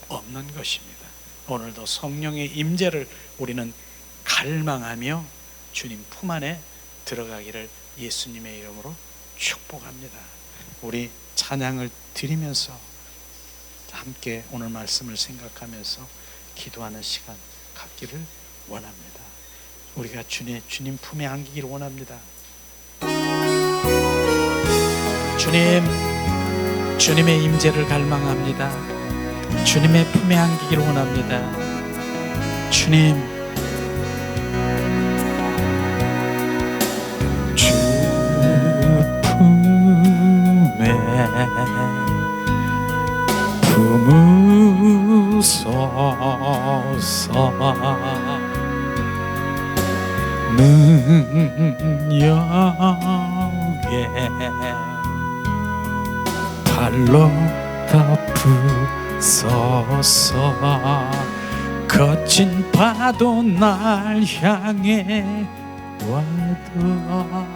없는 것입니다. 오늘도 성령의 임재를 우리는 갈망하며 주님 품 안에 들어가기를 예수님의 이름으로 축복합니다. 우리 찬양을 드리면서 함께 오늘 말씀을 생각하면서 기도하는 시간 갖기를 원합니다. 우리가 주님 품에 안기기를 원합니다. 주님의 임재를 갈망합니다. 주님의 품에 안기기를 원합니다. 주님, 주 품에 품으소서. 능력에 발로 덮으소서. 거친 파도 날 향해 와도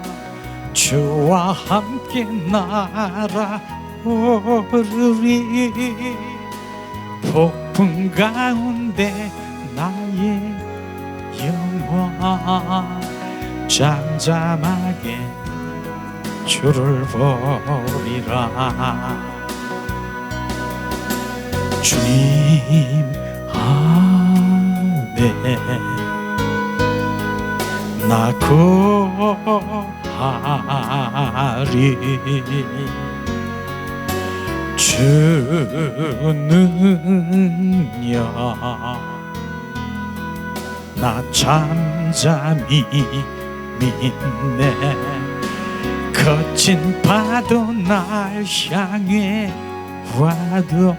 주와 함께 날아오르리. 폭풍 가운데 나의 영혼 잠잠하게 주를 보리라. 주님 안에 나 거하리. 주 능력 나 잠잠히 믿네. 거친 파도 날 향해 와도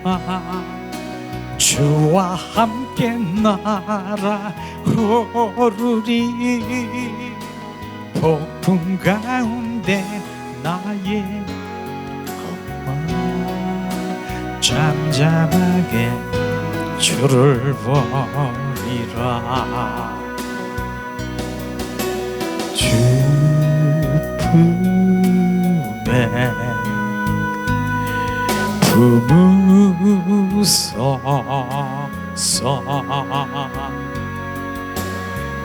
주와 함께 날아오르리. 폭풍 가운데 나의 영혼 잠잠하게 주를 보리라. 주 품에 품으소서.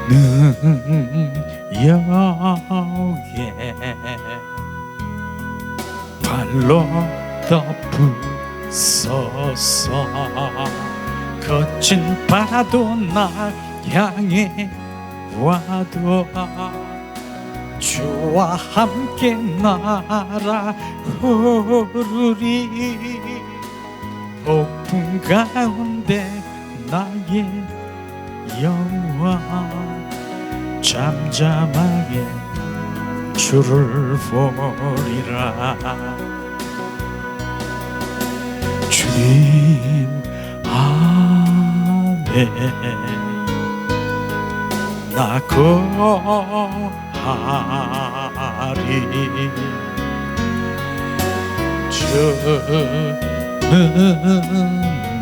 능력에 발로 덮으소서. 거친 파도 날 향해 와도 주와 함께 날아오르리. 폭풍 가운데 나의 영화 잠잠하게 주를 보리라. 주님 안에 나 거하리.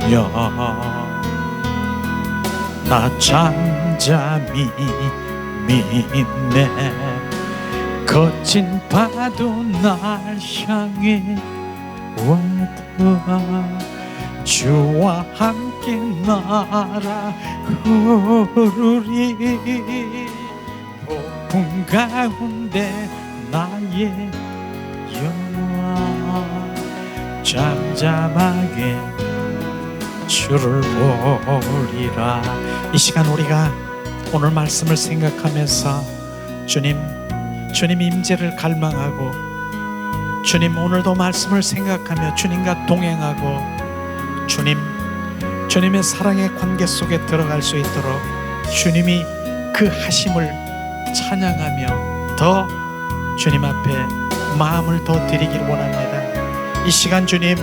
주는요 나 잠잠히 믿네. 거친 파도 날 향해 와도 주와 함께 날아오르리. 폭풍 가운데 나의 영화 잠잠하게 주를 보리라. 이 시간 우리가 오늘 말씀을 생각하면서 주님 임재를 갈망하고, 주님 오늘도 말씀을 생각하며 주님과 동행하고, 주님의 사랑의 관계 속에 들어갈 수 있도록 주님이 그 하심을 찬양하며 더 주님 앞에 마음을 더 드리길 원합니다. 이 시간 주님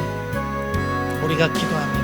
우리가 기도합니다.